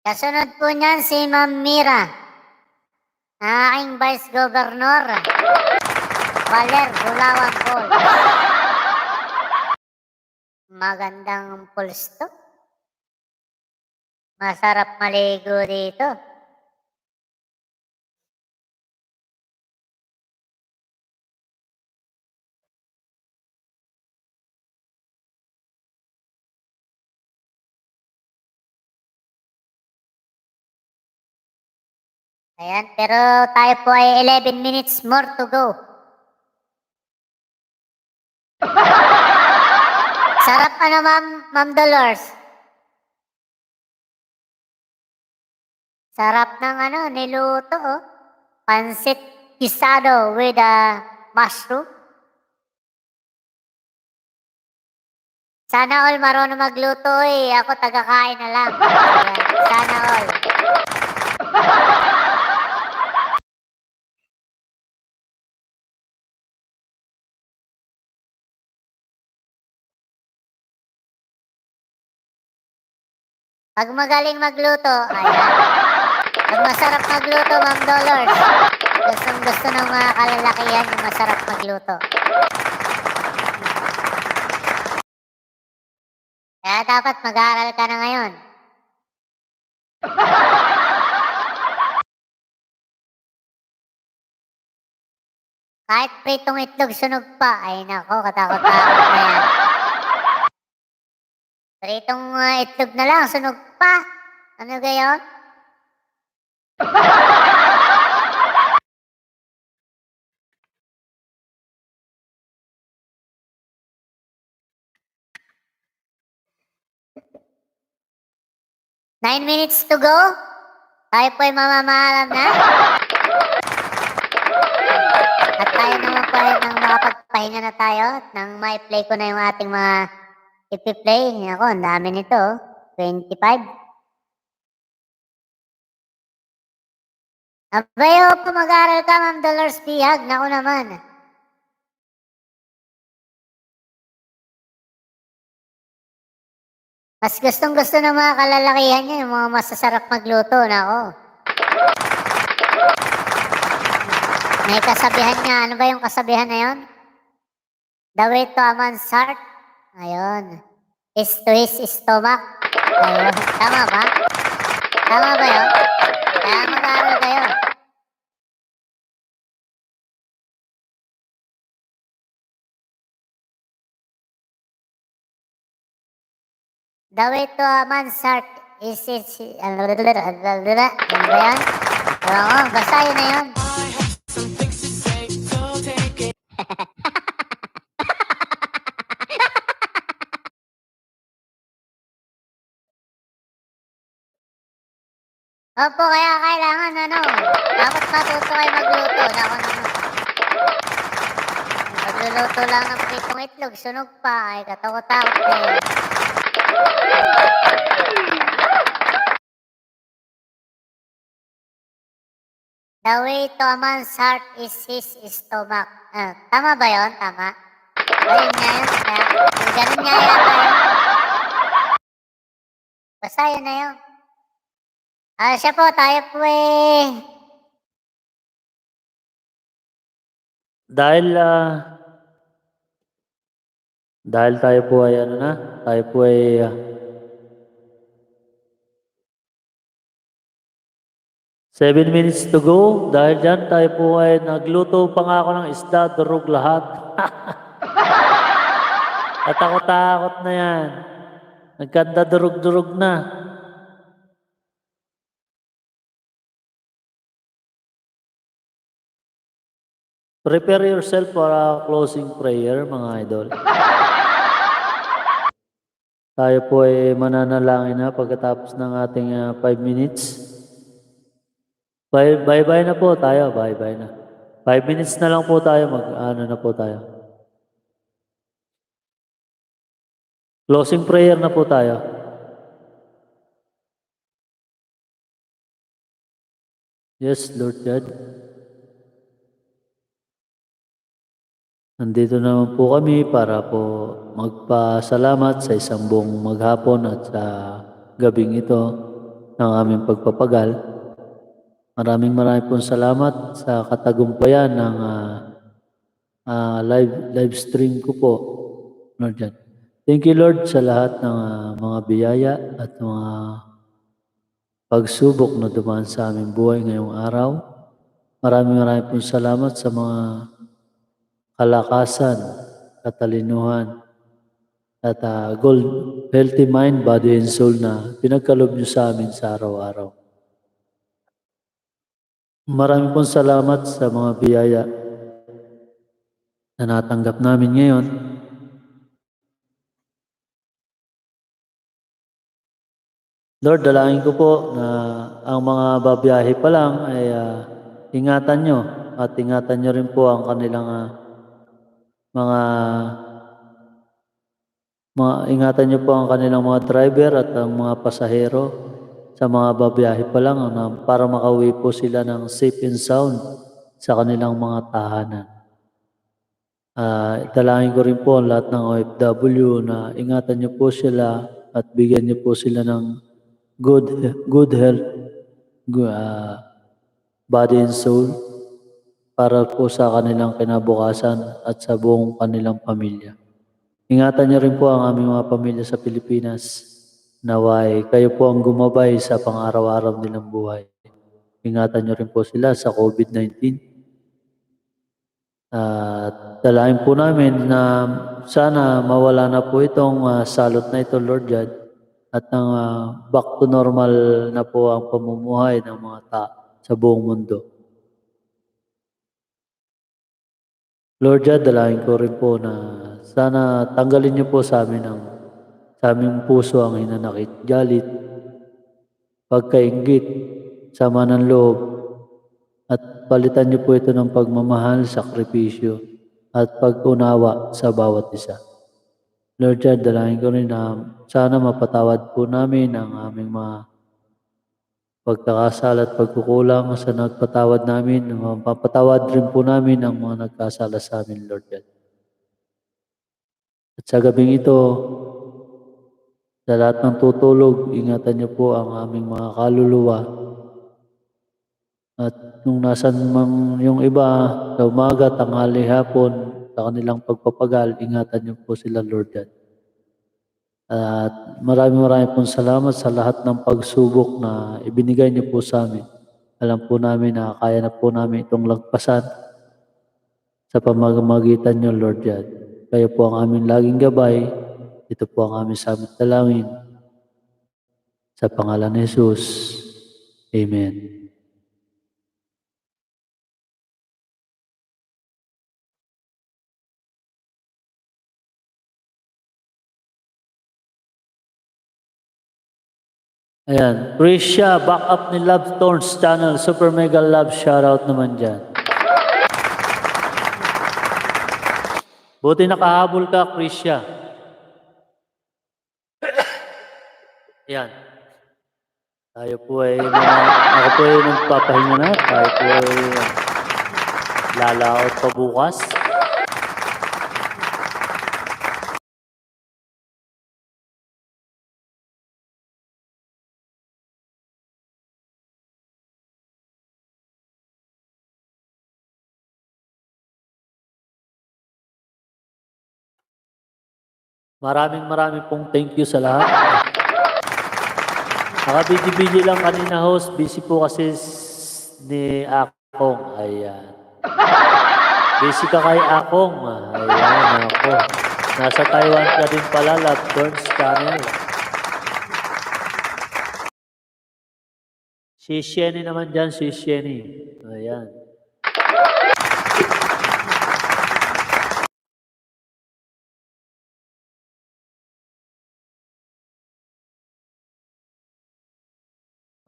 Kasunod po niyan si Ma'am Mira, ang aking Vice Governor, Valer Bulawan Falls. Magandang pulse to. Masarap maligo dito. Ayan, pero tayo po ay 11 minutes more to go. Sarap ano, Ma'am Dolores? Sarap ng ano, niluto, oh. Pansit pisado with a mushroom. Sana all marunong magluto, eh. Ako taga-kain na lang. Ayan, sana all. Pag magaling magluto, ayan. Pag masarap magluto, Ma'am Dolores. Gustong gusto ng mga kalalakihan yung masarap magluto. Kaya dapat mag-aaral ka na ngayon. Kahit pritong itlog sunog pa, ay nako, katakot-takot na yan. Pritong itlog na lang, sunog pa. Ano gayon? Nine minutes to go. Tayo po ay mamamahalan na. At tayo naman po ay nang makapagpahinga na tayo at nang ma-play ko na yung ating mga ipi-play. Ako, ang dami nito. 25. Abayo po mag-aaral ka, Ma'am Dolores Bihag. Naku naman. Mas gustong gusto ng mga kalalakihan niya yung mga masasarap magluto. Nako. May kasabihan niya. Ano ba yung kasabihan na yun? The way to a man's heart. Ayun. Is to his stomach. Ayun. Tama ba? Tama ba yun? Kaya mag-aaral kayo. The way to a man's heart is his... Ano ba yan? Oo, basta yun na yun. I have some things to say, so take it. Opo, kaya kailangan ano, dapat matuto kayo magluto. Naku naman. Magluluto lang ng pritong itlog, sunog pa. Ay, katakot-takot na yun. The way to a man's heart is his stomach. Tama ba yun? Tama. Ayun nga yun. Ganun nga yata yun. Basta yun na yun. Siya po, tayo po eh. Dahil, dahil tayo po ay ano na, tayo po ay 7 minutes to go. Dahil dyan, tayo po ay nagluto pa nga ako ng isda, durog lahat. Katakot-takot na yan. Nagkanda durog-durog na. Prepare yourself for a closing prayer, mga idol. Tayo po ay mananalangin na pagkatapos ng ating 5 minutes. Bye-bye na po tayo, bye-bye na. 5 minutes na lang po tayo, mag-ano na po tayo. Closing prayer na po tayo. Yes, Lord God. Nandito naman po kami para po magpasalamat sa isang buong maghapon at sa gabing ito ng aming pagpapagal. Maraming pong salamat sa katagumpayan ng live stream ko po, Lord God. Thank you, Lord, sa lahat ng mga biyaya at mga pagsubok na dumaan sa aming buhay ngayong araw. Maraming pong salamat sa mga kalakasan, katalinuhan, at healthy mind, body, and soul na pinagkaloob niyo sa amin sa araw-araw. Maraming pong salamat sa mga biyaya na natanggap namin ngayon. Lord, dalangin ko po na ang mga babiyahe pa lang ay ingatan nyo at ingatan nyo rin po ang kanilang ingatan nyo po ang kanilang mga driver at ang mga pasahero sa mga babiyahe pa lang para makauwi po sila ng safe and sound sa kanilang mga tahanan. Dalangin ko rin po ang lahat ng OFW na ingatan nyo po sila at bigyan nyo po sila ng good health, body and soul para po sa kanilang kinabukasan at sa buong kanilang pamilya. Ingatan niyo rin po ang aming mga pamilya sa Pilipinas. Naway kayo po ang gumabay sa pang-araw-araw nilang buhay. Ingatan niyo rin po sila sa COVID-19. At dalangin po namin na sana mawala na po itong salot na ito, Lord God, at back to normal na po ang pamumuhay ng mga sa buong mundo. Lord God, dalangin ko rin po na sana tanggalin niyo po sa aming puso ang hinanakit, galit, pagkainggit, sama ng loob, at palitan niyo po ito ng pagmamahal, sakripisyo, at pag-unawa sa bawat isa. Lord God, dalangin ko rin na sana mapatawad po namin ang aming mga pagkakasala at pagkukulang sa nagpatawad namin. Mapapatawad rin po namin ang mga nagkasala sa amin, Lord God. At sa gabing ito, sa lahat ng tutulog, ingatan niyo po ang aming mga kaluluwa. At nung nasan mang yung iba, sa umaga, tanghali, hapon, sa kanilang pagpapagal, ingatan niyo po sila, Lord God. At maraming pong salamat sa lahat ng pagsubok na ibinigay niyo po sa amin. Alam po namin na kaya na po namin itong lagpasan sa pamamagitan niyo, Lord God. Kayo po ang aming laging gabay. Ito po ang aming samit dalangin. Sa pangalan ni Jesus. Amen. Ayan. Prisha, back up ni Love Thorns channel. Super mega love shoutout naman dyan. Buti nakahabol ka, Prisha. Ayan. Tayo po ako po ay magpapahinga na. Tayo po ay lalaot pa bukas. Maraming pong thank you sa lahat. Naka-busy lang kanina host. Busy po kasi ni Akong. Ayan. Busy ka kay Akong. Ayan ako. Nasa Taiwan ka din pala, Love Turns Channel. Si Shenny naman dyan, si Shenny. Ayan.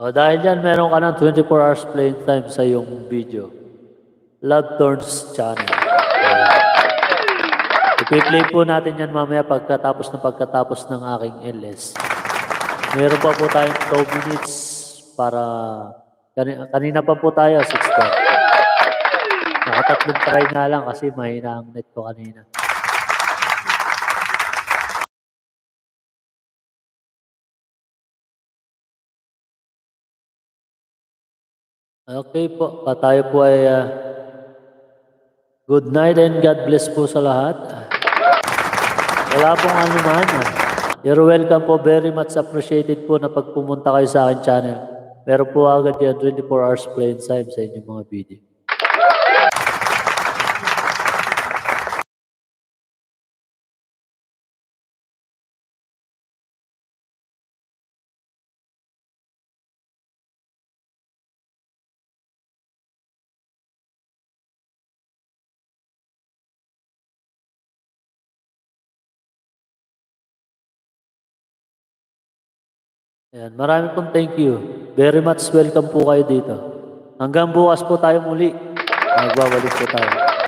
O dahil dyan, meron ka ng 24 hours playing time sa iyong video. Love Turns Channel. Ayan. I-play po natin yan mamaya pagkatapos ng aking LS. Meron pa po tayong 2 minutes para kanina pa po tayo 6 step. Nakatatlong try nga lang kasi mahina ang net ko kanina. Okay po, tayo po ay good night and God bless po sa lahat. Wala pong anuman. You're welcome po, very much appreciated po na pagpumunta kayo sa akin channel. Meron po agad yan 24 hours playing time sa inyong mga video. Ayan, marami pong thank you. Very much welcome po kayo dito. Hanggang bukas po tayo muli. Magbabalik po tayo.